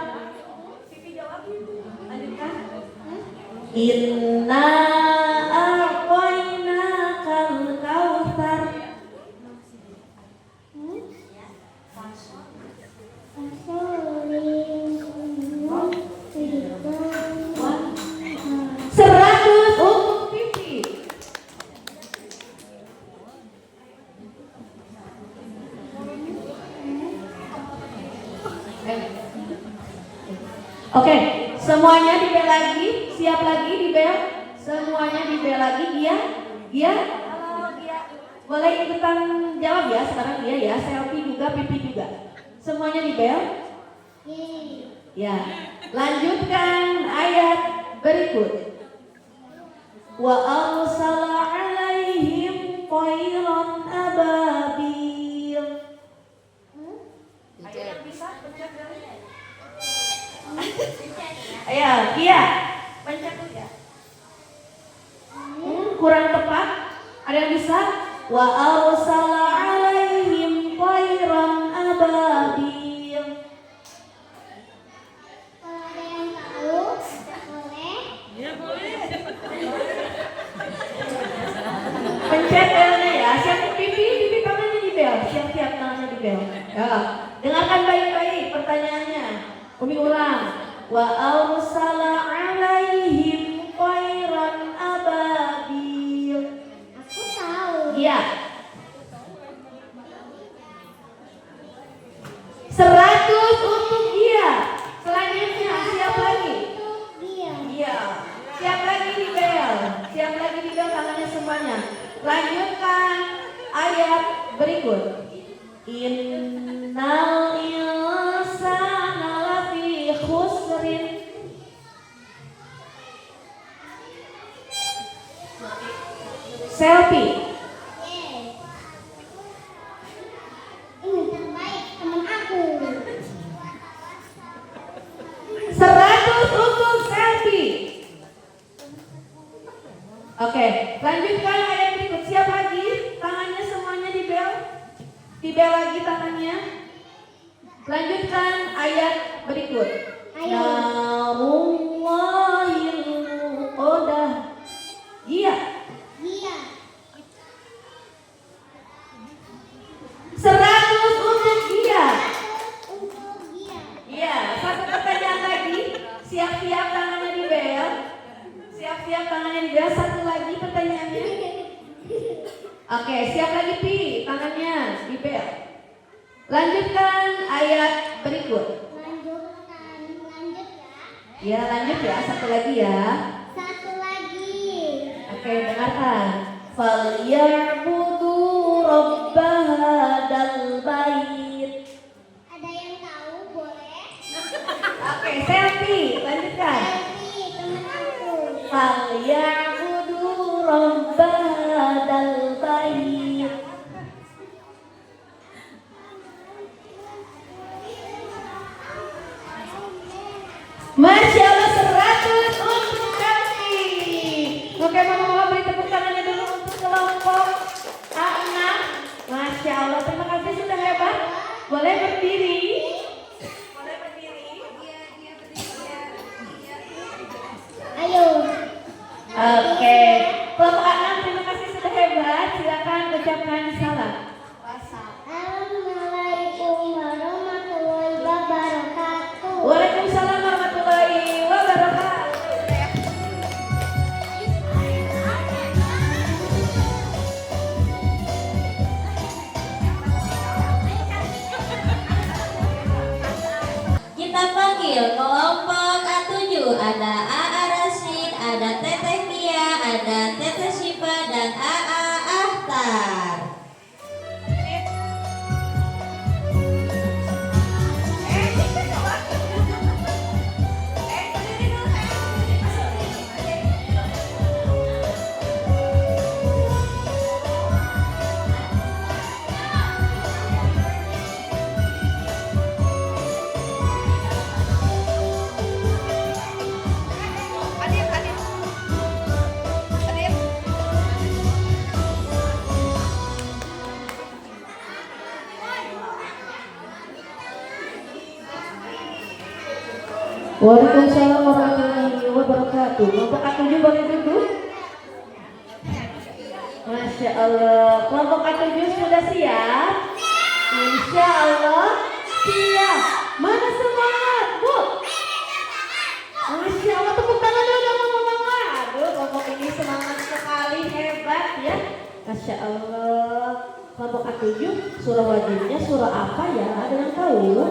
Pipi jawab. Lanjutkan. Inna a'tainakal kautsar. Seratus untuk pipi. Oke, semuanya dibel lagi, siap lagi dibel. Semuanya dibel lagi, dia. Halo, dia. Boleh ikutan jawab ya sekarang dia ya, selfie juga, pipi juga. Semuanya dibel. Ya, lanjutkan ayat berikut. Wa arsala alaihim tayran ababil. Ayo yang bisa pencet belnya. Ayo, dia pencet ya. Kurang tepat. Ada yang bisa? Wa arsala alaihim tayran ababil. Pencet belnya ya. Siap pipi tangannya di bel. Siap tangannya di bel. Ya. Dengarkan baik-baik pertanyaannya. Umi ulang. Wa arsala alaihim tayran ababil. Aku tahu. Iya. 100 untuk dia. Selanjutnya siap lagi. Dia. Iya. Siap lagi di bel. Siap lagi di bel tangannya semuanya. Lanjutkan ayat berikut. Innal insana lafi khusrin. Selfie. Ini terbaik teman aku. 100 untuk selfie. Oke, lanjutkan ayat berikut. Siap lagi? Tangannya semuanya di bel. Di bel lagi tangannya. Lanjutkan ayat berikut. Ayo. Narullahil muqadah. Iya. Dia. 100 untuk dia. Untuk dia. Iya, satu pertanyaan lagi. Siap-siap tangan ayat berikut. Lanjut Ya, ya. lanjut ya. Satu lagi ya. Satu lagi. Oke, dengarkan. Falyabudu rabb hadzal bait. Ada yang tahu boleh? Oke, Selfie, lanjutkan. Selfie teman aku. Falyabudu rabb hadzal bait. Masya Allah 100 untuk kami. Oke, mama beri tepuk tangannya dulu untuk kelompok A6. Masya Allah, terima kasih sudah hebat. Boleh berdiri. Boleh berdiri. Ayo. Oke, kelompok A6 terima kasih sudah hebat. Silakan ucapkan salam. Assalamualaikum warahmatullahi wabarakatuh. Waalaikumsalam warahmatullahi wabarakatuh. Kita panggil kelompok A7. Ada AA Rashid, ada Teteh Kia, ada Teteh Syifa, dan AA Ahtar. Adit, Adit. Adit. Waalaikumsalam warahmatullahi wabarakatuh. Kelompok A7 boleh duduk? Masya Allah. Kelompok A7 sudah siap? Insya Allah siap. Mana semangat, Bu? Masya Allah, tepuk tangan dulu dong mama. Aduh, kelompok ini semangat sekali, hebat ya. Masya Allah. Kelompok A7 surah wajibnya surah apa ya? Ada yang tahu?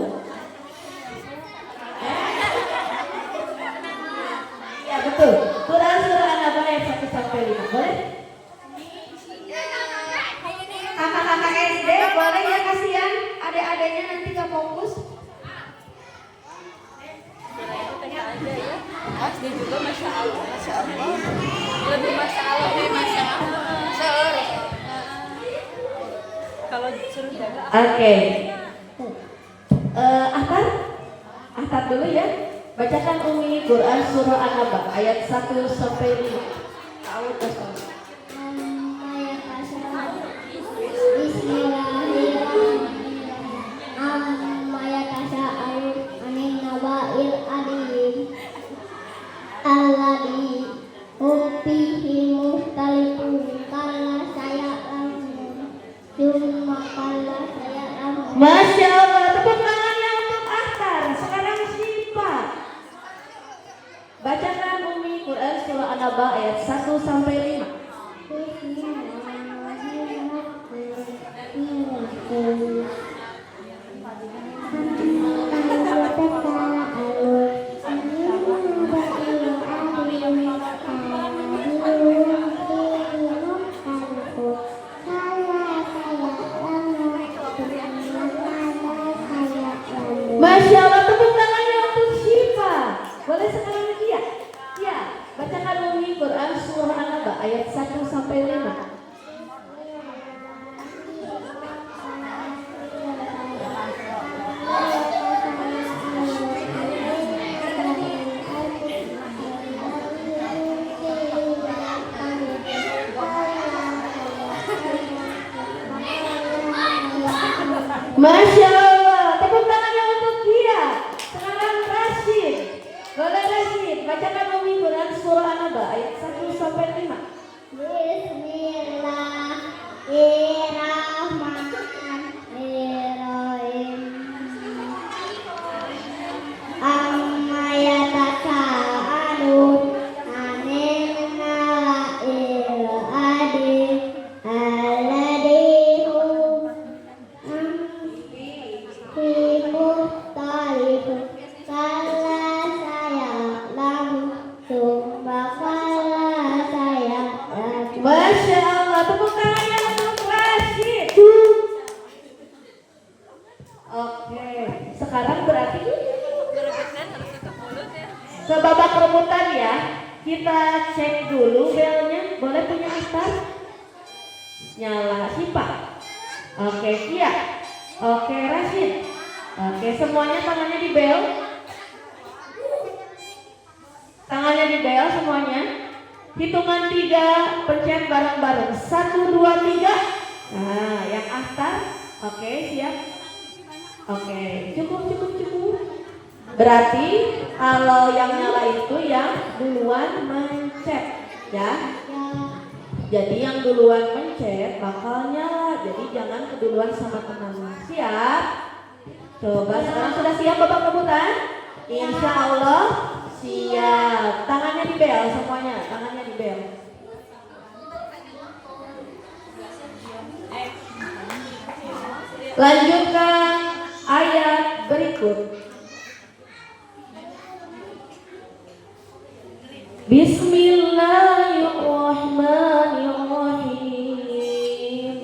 Ya betul. Quran surah An-Naba ayat 1 sampai 5. Boleh? Kakak-kakak SD boleh ya, kasihan adik-adiknya nanti gak fokus. Dia juga Masya Allah, Masya Allah. Lebih Masya Allah, Masya Allah. Kalau suruh jaga. Oke. Ahtar dulu ya. Bacakan Umi Quran surah An-Naba ayat 1 sampai 5. Bismillahirrahmanirrahim. Amma yatasa'alun 'anil naba'il 'adzim. Alladzi hum fihi mukhtalifun. Kalla saya'lamun. Summa kalla saya'lamun. Masya Allah, tepuk tangannya untuk Ahtar. Sekarang Syifa. Bacakan Umi Quran surah An-Naba ayat 1 sampai 5. Masya Allah, tepuk tangannya untuk Syifa. Boleh sekarang Kia? Ya, bacakan Umi Quran surah An-Naba ayat 1 sampai 5. Masya Allah, tepuk tangannya untuk Kia. Sekarang Rashid. Boleh Rashid, bacakan Umi Quran surah An-Naba ayat 1 sampai 5. Bismillahirrahmanirrahim. Amma yatasa'alun 'anil naba'il 'adzim. Alladzi hum Oke, sekarang berarti Geregetan harus tutup mulut ya. ke babak rebutan ya. Kita cek dulu belnya. Boleh punya Mister? Nyala Sipa. Oke, Kia. Oke, Rashid. Oke, semuanya tangannya di bel. Tangannya di bel semuanya. Hitungan 3, pencet bareng-bareng. 1, 2, 3. Nah, yang Ahtar. Oke, siap. Oke, cukup. Berarti kalau yang nyala itu yang duluan mencet, ya. Jadi yang duluan mencet bakal nyala. Jadi jangan keduluan sama teman. Siap? Coba sekarang sudah siap babak rebutan? Insya Allah siap. Tangannya di bel semuanya, tangannya di bel. Lanjutkan ayat berikut. Bismillahirrahmanirrahim.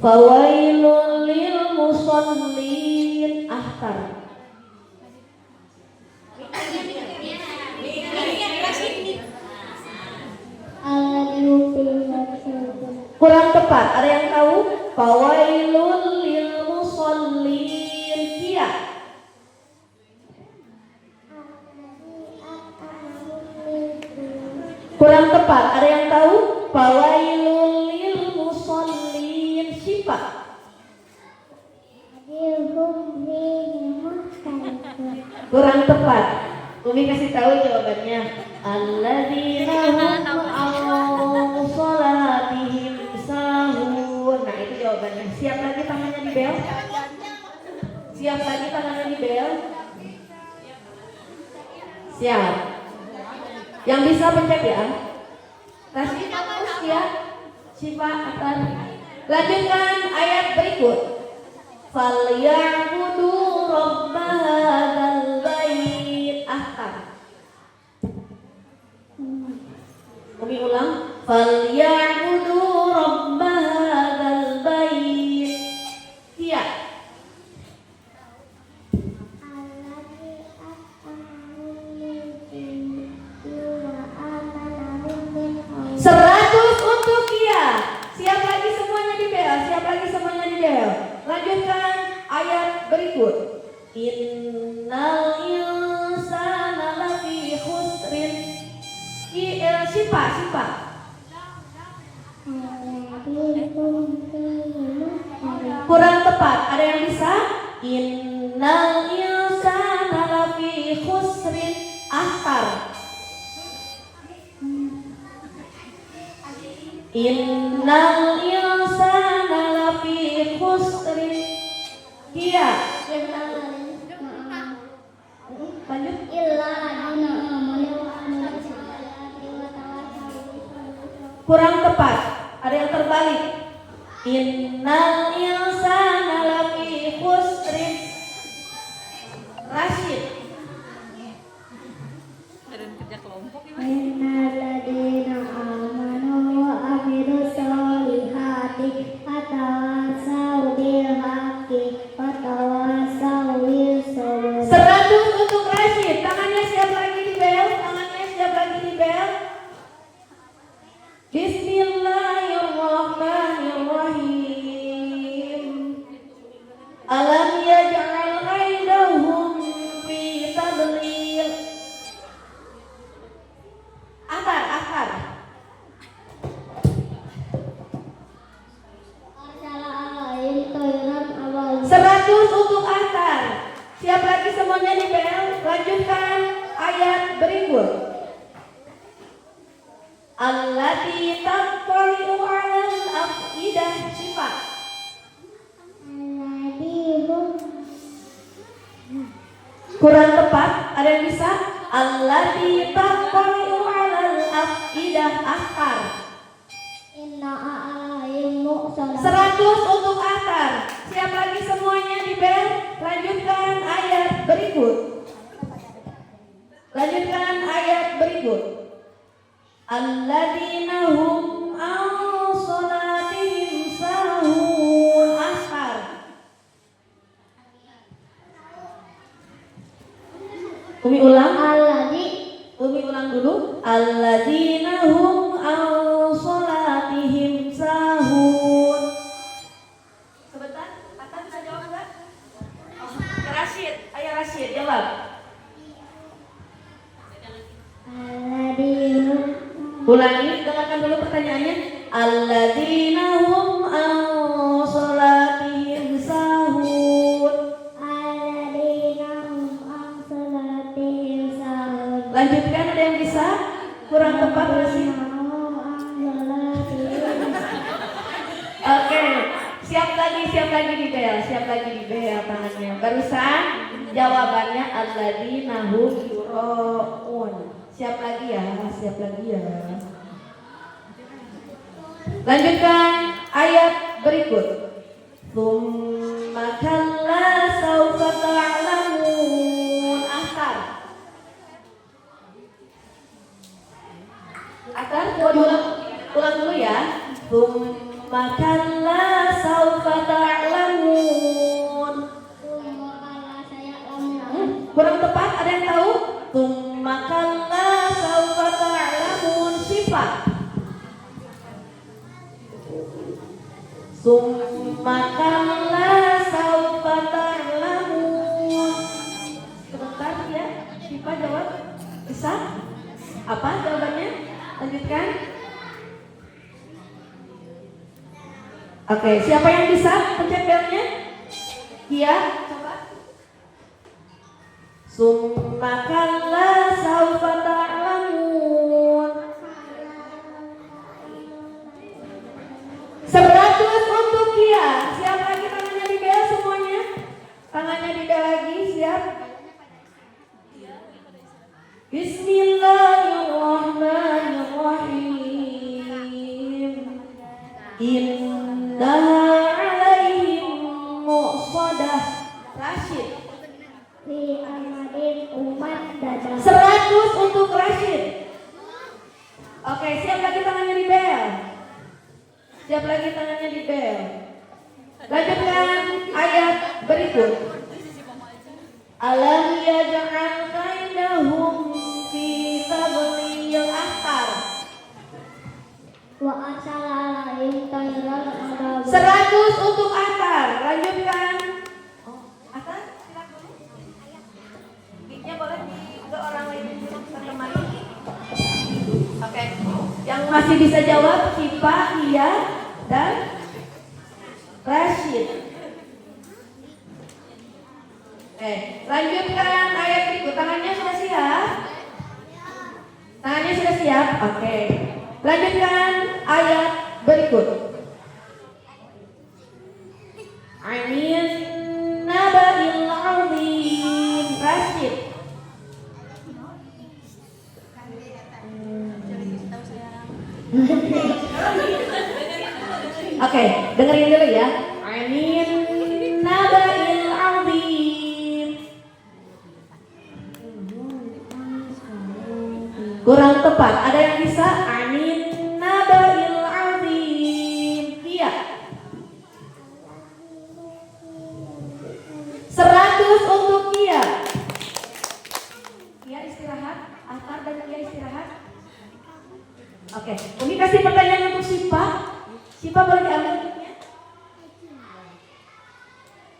Fawailul lil musallin. Ahtar. Kurang tepat, ada yang tahu? Fawailul lil musallin. Kia. Kurang tepat, ada yang tahu? Fawailul lil musallin. Sipa. Kurang tepat. Umi kasih tahu jawabannya. Alladzina hum an sholatihim sahun. Nah, itu jawabannya. Siap lagi tangannya di bel? Siap lagi tangannya di bel? Siap. Yang bisa pencet ya. Rashid fokus ya. Siapa akan lanjutkan ayat berikut. Falyabudu rabb hadzal bait. Ahkam. Umi ulang. Falyabudu rabb hadzal bait. Kia. Seratus untuk Kia. Siap lagi semuanya di bel. Siap lagi semuanya di bel. Lanjutkan ayat berikut. Innal insana lafi khusrin. Sipa. Kurang tepat. Ada yang bisa? Innal insana lafi khusrin. Ahtar. Innal insana lafi khusrin. Kia. Lanjut. Kurang tepat. Ada yang terbalik. Innal insana lafi khusrin. Rashid. Dan kerja kelompok ya. Innalladzina amanu wa amilus solihati atawasaw bil haqqi watawasaw bis sabr. 100 untuk Rashid. Tangannya siap lagi di bel. Tangannya siap lagi di bel. Bismillahirrahmanirrahim. Alam yaj'al kaidahum fi tadlil. Akar. 100 untuk Ahtar. Siap lagi semuanya di bel. Lanjutkan ayat berikut. Allati tattali'u 'alal afidah. Sifat. Kurang tepat. Ada yang bisa? Allati tattali'u 'alal afidah. Ahtar. 100 untuk Ahtar. Siap lagi semuanya di bel. Lanjutkan ayat berikut. Alladzina hum an sholatihim sahun. Ahtar. Umi ulang. Alladzi Umi ulang dulu. Alladzina hum an sholatihim sahun. Sebentar, Ata bisa jawab enggak? Rashid, ayo Rashid jawab. alladzina Ulangi, dengarkan dulu pertanyaannya. Alladzina hum an sholatihim sahun. alladzina hum an salatihim sahun. Lanjutkan, ada yang bisa? Kurang tepat Rashid. Hum an salatihim. Oke, siap lagi di bel tangannya. Barusan jawabannya alladzina hum yuraun. Siap lagi ya. Lanjutkan ayat berikut. Tsumma kalla sawfa ta'lamun. Atar, ulang dulu ya. Tsumma kalla sawfa ta'lamun. Kurang tepat, ada yang tahu? Tsumma kalla sawfa ta'lamun. Sifat. Tsumma kalla sawfa ta'lamun. Sebentar ya, Syifa jawab. Bisa? Apa jawabannya? Lanjutkan. Oke, siapa yang bisa pencet belnya? Kia, coba. Tsumma kalla sawfa ta'lamun. 100 untuk Kia. Siap lagi tangannya di bel semuanya? Tangannya di bel lagi, siap? Bismillahirrahmanirrahim. Innaha alaihim muqsadah. Rashid. Fi amadin umat dadah. 100 untuk Rashid. Oke, siap lagi tangannya di bel. Lanjutkan ayat berikut. Alam yaj'al kaidahum fi tadlil. Ahtar. Wa arsala alaihim tayran ababil. 100 untuk Ahtar. Lanjutkan. Ahtar, silakan dulu. Mic-nya boleh ke orang lain dulu, teman. Oke. Yang masih bisa jawab Syifa, Iya, dan Rashid. Lanjutkan ayat berikut. Tangannya sudah siap? Oke. Lanjutkan ayat berikut. Amin naba'il azim. Rashid. Oke, dengerin dulu ya. Amin naba'il azim. Kurang tepat. Ada yang bisa? Amin naba'il azim. Iya. 100 untuk Kia. Kia istirahat. Ahtar dan Kia istirahat. Oke, Umi kasih pertanyaan untuk Syifa. Syifa boleh diambil mic-nya?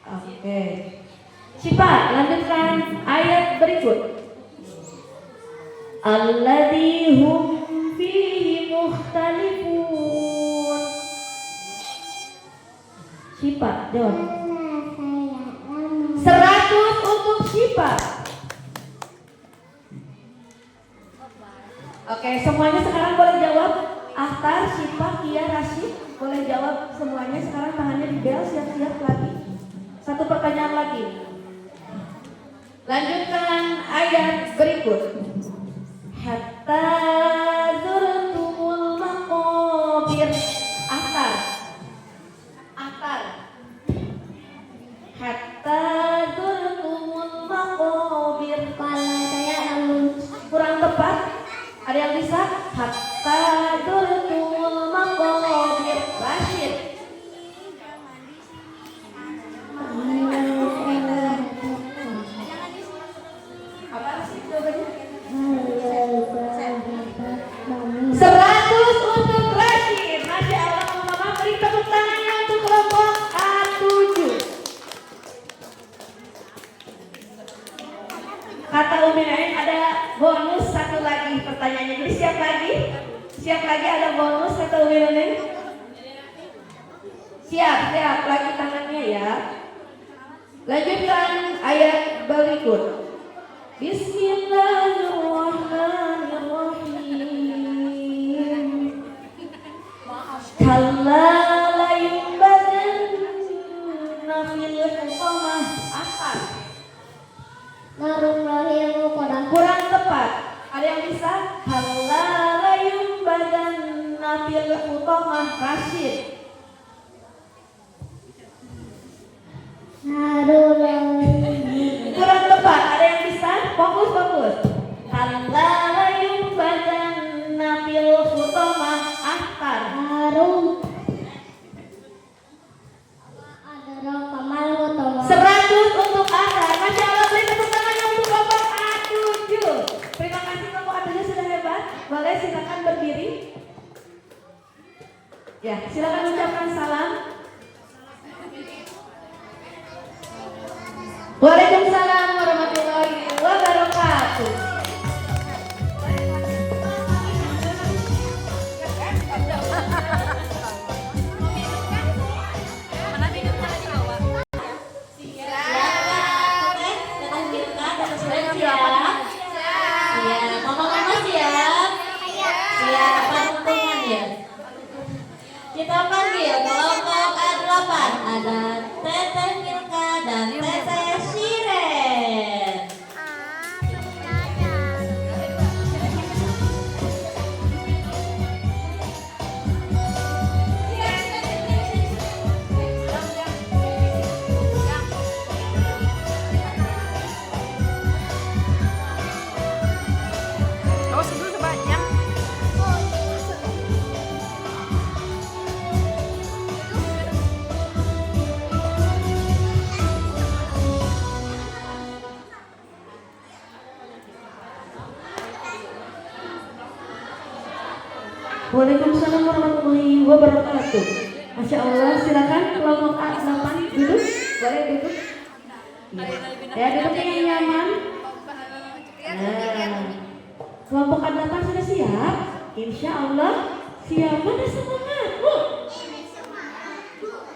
Oke. Syifa, lanjutkan ayat berikut. Alladzi hum fihi mukhtalifun. Syifa, jawab. 100 untuk Syifa. Oke, semuanya sekarang boleh jawab. Ahtar, Syifa, Kia, Rashid boleh jawab semuanya. Sekarang tangannya di bel, siap-siap lagi. Satu pertanyaan lagi. Lanjutkan ayat berikut. Hatta zurtumul maqabir. Ahtar. Hatta zurtumul maqabir. Kalau saya Kurang tepat. Ada yang bisa? Hatta zurtumul maqabir. Rashid. Apa sih? Kata Umi Naim ada bonus satu lagi pertanyaannya. Jadi siap lagi? Siap lagi ada bonus kata Umi Naim? Siap lagi tangannya ya. Lanjutkan ayat berikut. Bismillahirrahmanirrahim. Kalla la yumbadanna fil hutamah. Apa? Narung rahim kodam. Kurang tepat. Ada yang bisa? Kalla la yumbadanna fil hutamah. Rashid. Narung rahim. Kurang tepat. Ada yang bisa? Fokus. Kalla la yumbadanna fil hutamah. Ahtar. Narung. Ada kamal utama. 100 untuk Anda. Masya Allah, beri tepuk tangan untuk Bapak Atuju. Terima kasih Bapak Atuju sudah hebat. Boleh silakan berdiri. Ya, silakan ucapkan salam. Waalaikumsalam warahmatullahi wabarakatuh. Mana minumnya lagi bawa? Ya, mama siap. Siap, patungan ya. Kita panggil kelompok A8. Ada Teteh Milka dan Teteh Shiren. Oh, sebelum sebanyak. Waalaikumsalam warahmatullahi wabarakatuh. Masya Allah, silakan kelompok A8 duduk. Boleh duduk. Ya, duduknya yang nyaman. Nah, kelompok A8 sudah siap? Insya Allah siap. Mana semangatmu?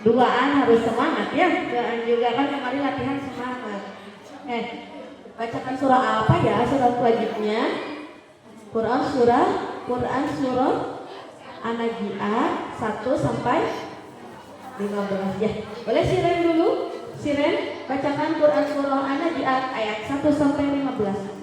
Duaan harus semangat ya. Duaan juga kan kemarin latihan semangat. Bacakan surah apa ya? Surah wajibnya. Quran surah An-Naji'at 1 sampai 15 ya. Boleh Shiren dulu? Shiren bacakan Quran surah An-Naji'at ayat 1 sampai 15.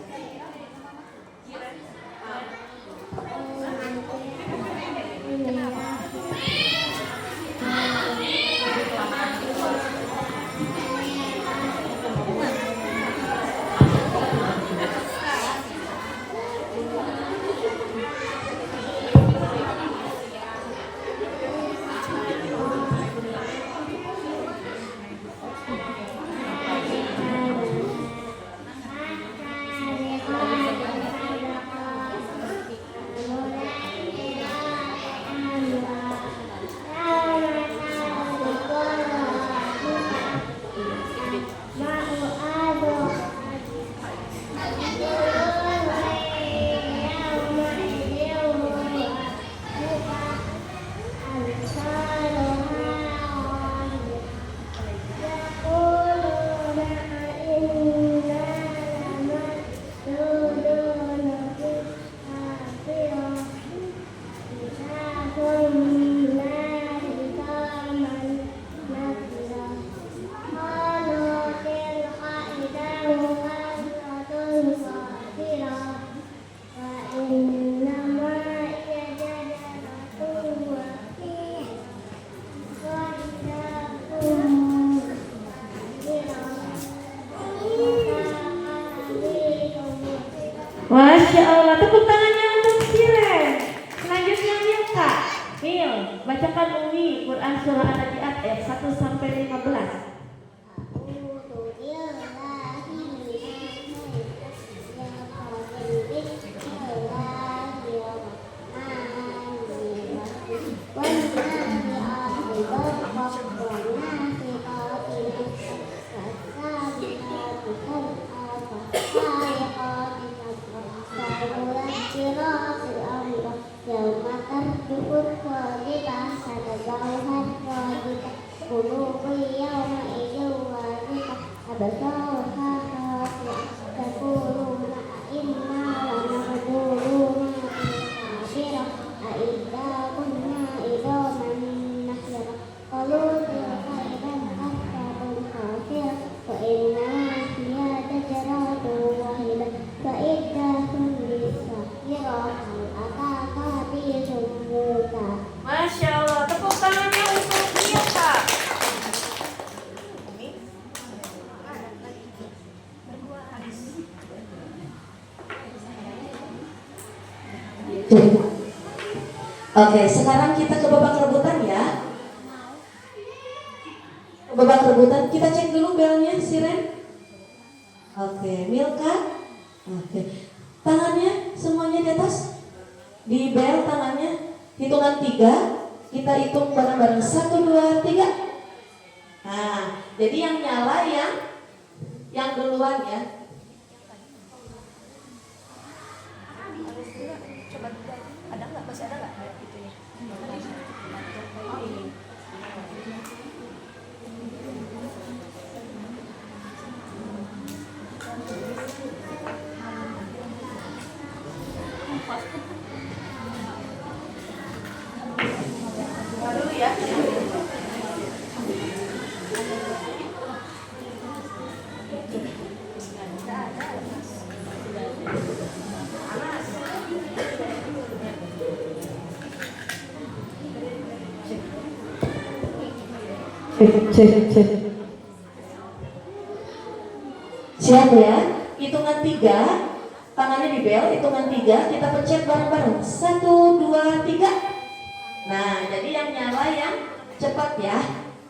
Masya Allah, tepuk tangannya untuk Shiren. Selanjutnya Milka. Mil, bacakan Umi Quran surah An-Naji'at ayat 1 sampai 15. Bismillahirrahmanirrahim. أبصارها خاشعة يقولون أئنا لمردودون في الحافرة أئذا كنا عظاما نخرة قالوا تلك إذا كرة خاسرة فإنما هي زجرة واحدة فإذا هم بالساهرة هل أتاك حديث موسى. Masya Allah, tepuk tangannya untuk dia Kak. Oke, sekarang kita ke babak rebutan ya. Ke babak rebutan, kita cek dulu belnya, siren. Oke, Milka. Oke, tangannya semuanya di atas. Di bel tangannya. Hitungan 3, kita hitung bareng-bareng 1, 2, 3. Nah, jadi yang nyala yang duluan ya. Coba ada nggak? Masih ada nggak itunya? Oh ini. Dulu ya. Cek. Siap ya? Hitungan 3, tangannya di bel, hitungan 3, kita pencet bareng-bareng. 1, 2, 3. Nah, jadi yang nyala yang cepat ya.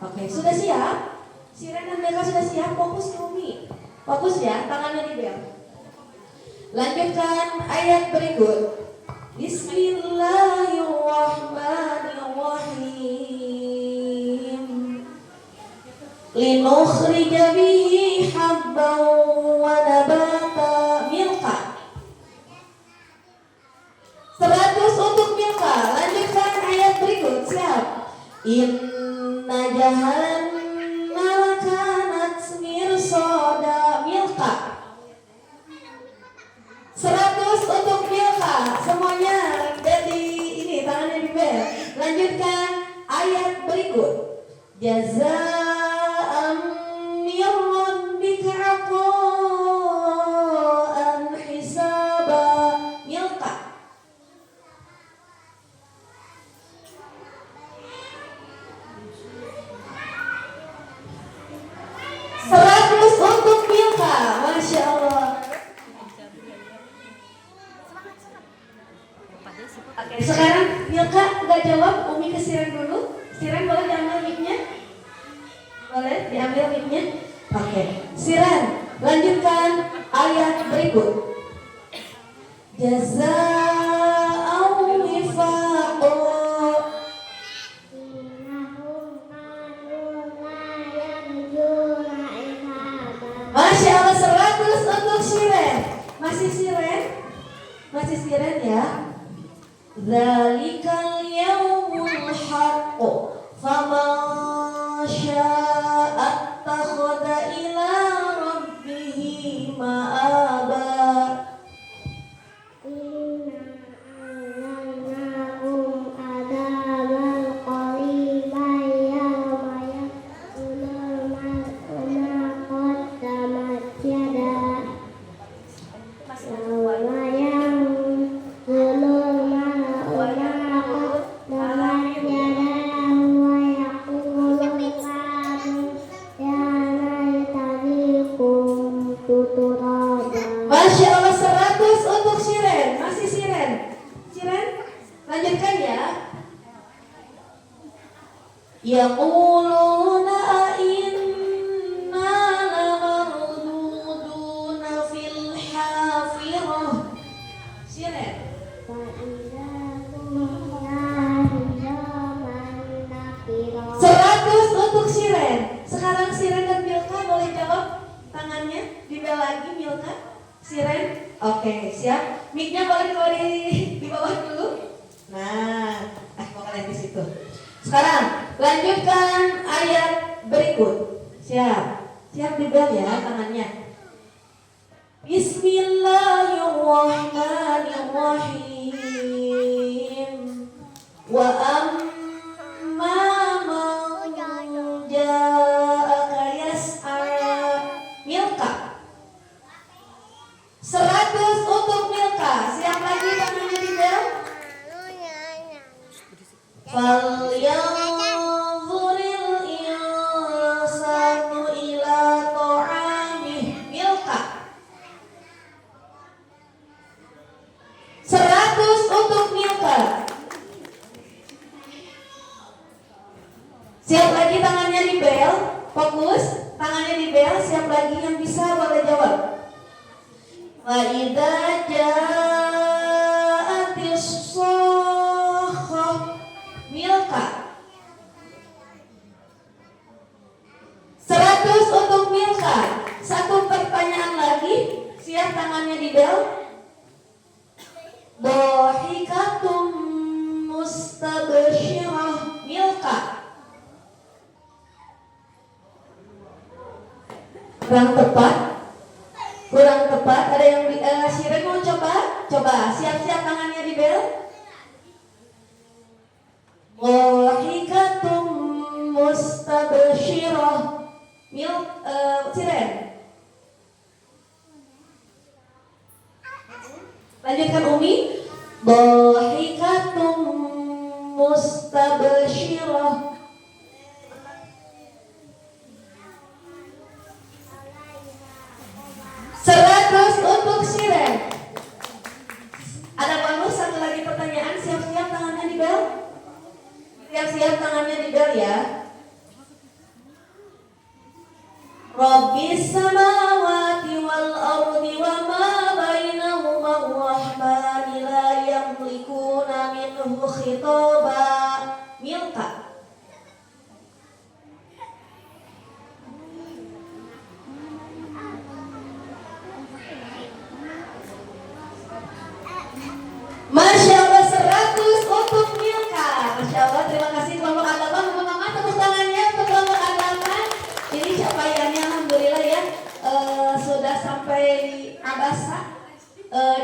Oke, sudah siap? Siren dan Mega sudah siap? Fokus Umi. Fokus ya, tangannya di bel. Lanjutkan ayat berikut. Bismillahirrahmanirrahim. Linukhrija bihi habban wa nabata. Milka. 100 untuk Milka. Lanjutkan ayat berikut. Siap. Inna jahannama kanat mirsada. Milka. 100 untuk Milka. Semuanya jadi ini tangannya di bel. Lanjutkan ayat berikut. Jazaa'an min rabbika 'ata'an hisaba. Milka. 100 untuk Milka. Masya Allah. Oke, sekarang Milka nggak jawab, Umi ke Siren dulu. Siren boleh diambil mic-nya? Boleh diambil mic-nya? Oke, Siren, lanjutkan ayat berikut. Jazaa'u wifaqo. Innahum kanu la yarjuna ihaba. Masya Allah, 100 untuk Siren. Masih Siren? Masih Siren ya? Dzalikal yaumul haqq faman syaa'a attakhadha ila rabbihi ma'aba. Inna anzalnahum adzabal qariban yawma yaqulul mar'u ma qaddamat yadah. Yawma yaqulul mar'u ma qaddamat yadahu wa yaqulu al-'abdu ya laitani kuntu turaba. Masya Allah, 100 untuk Siren. Masih Siren? Siren? Lanjutkan ya. Yaquluna a'inna lamarduduna fil hafirah. Siren. Fa'idza kunna hijaman nakira. 100 untuk Siren. Sekarang Siren dan Milka boleh jawab tangannya. Di bel lagi Milka. Siren. Oke, siap. Mic-nya boleh di bawah dulu. Nah, mau kalian di situ. Sekarang lanjutkan ayat berikut. Siap. Siap dibel ya tangannya. Bismillahirrahmanirrahim. Wa amma man ja'aka yas'a. Milka. 100 untuk Milka. Siap lagi tangannya dibel. Falyanzuril insanu ila ta'amih. Milka. 100 untuk Milka. Siap lagi tangannya di bel. Fokus. Tangannya di bel. Siap lagi yang bisa boleh jawab. Wa idza ja'atis shakhah. Milka. 100 untuk Milka. Satu pertanyaan lagi. Siap tangannya di bel. Dhahikatum mustabsyirah. Milka. Kurang tepat. Kurang tepat. Ada yang Shiren mau coba? Coba. Siap-siap tangannya di bel. Dhahikatum mustabsyirah. Shiren. Lanjutkan Umi. Dhahikatum mustabsyirah. Untuk Shiren. Ada bonus satu lagi pertanyaan. Siap-siap tangannya di bel. Siap-siap tangannya di bel ya. Rabbis samawati wal ardi wa ma bainahuma ar-rahmani la yamlikuna minhu khitaba. Milka. Masya Allah 100 untuk Milka. Masya Allah, terima kasih kelompok agama. Mama-mama tepuk tangannya untuk kelompok agama. Ini capaiannya alhamdulillah ya, sudah sampai abasa.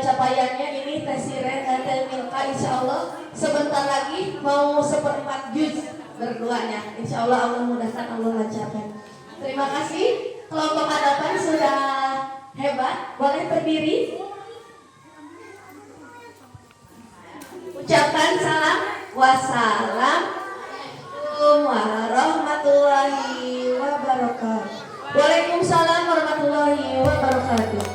Capaiannya ini Teh Shiren dan Teh Milka, insya Allah sebentar lagi mau 1/4 juz berduanya. Insya Allah Allah mudahkan, Allah lancarkan. Terima kasih kelompok hadapan sudah hebat. Boleh berdiri. Ucapkan salam. Wassalamualaikum warahmatullahi wabarakatuh. Waalaikumsalam warahmatullahi wabarakatuh.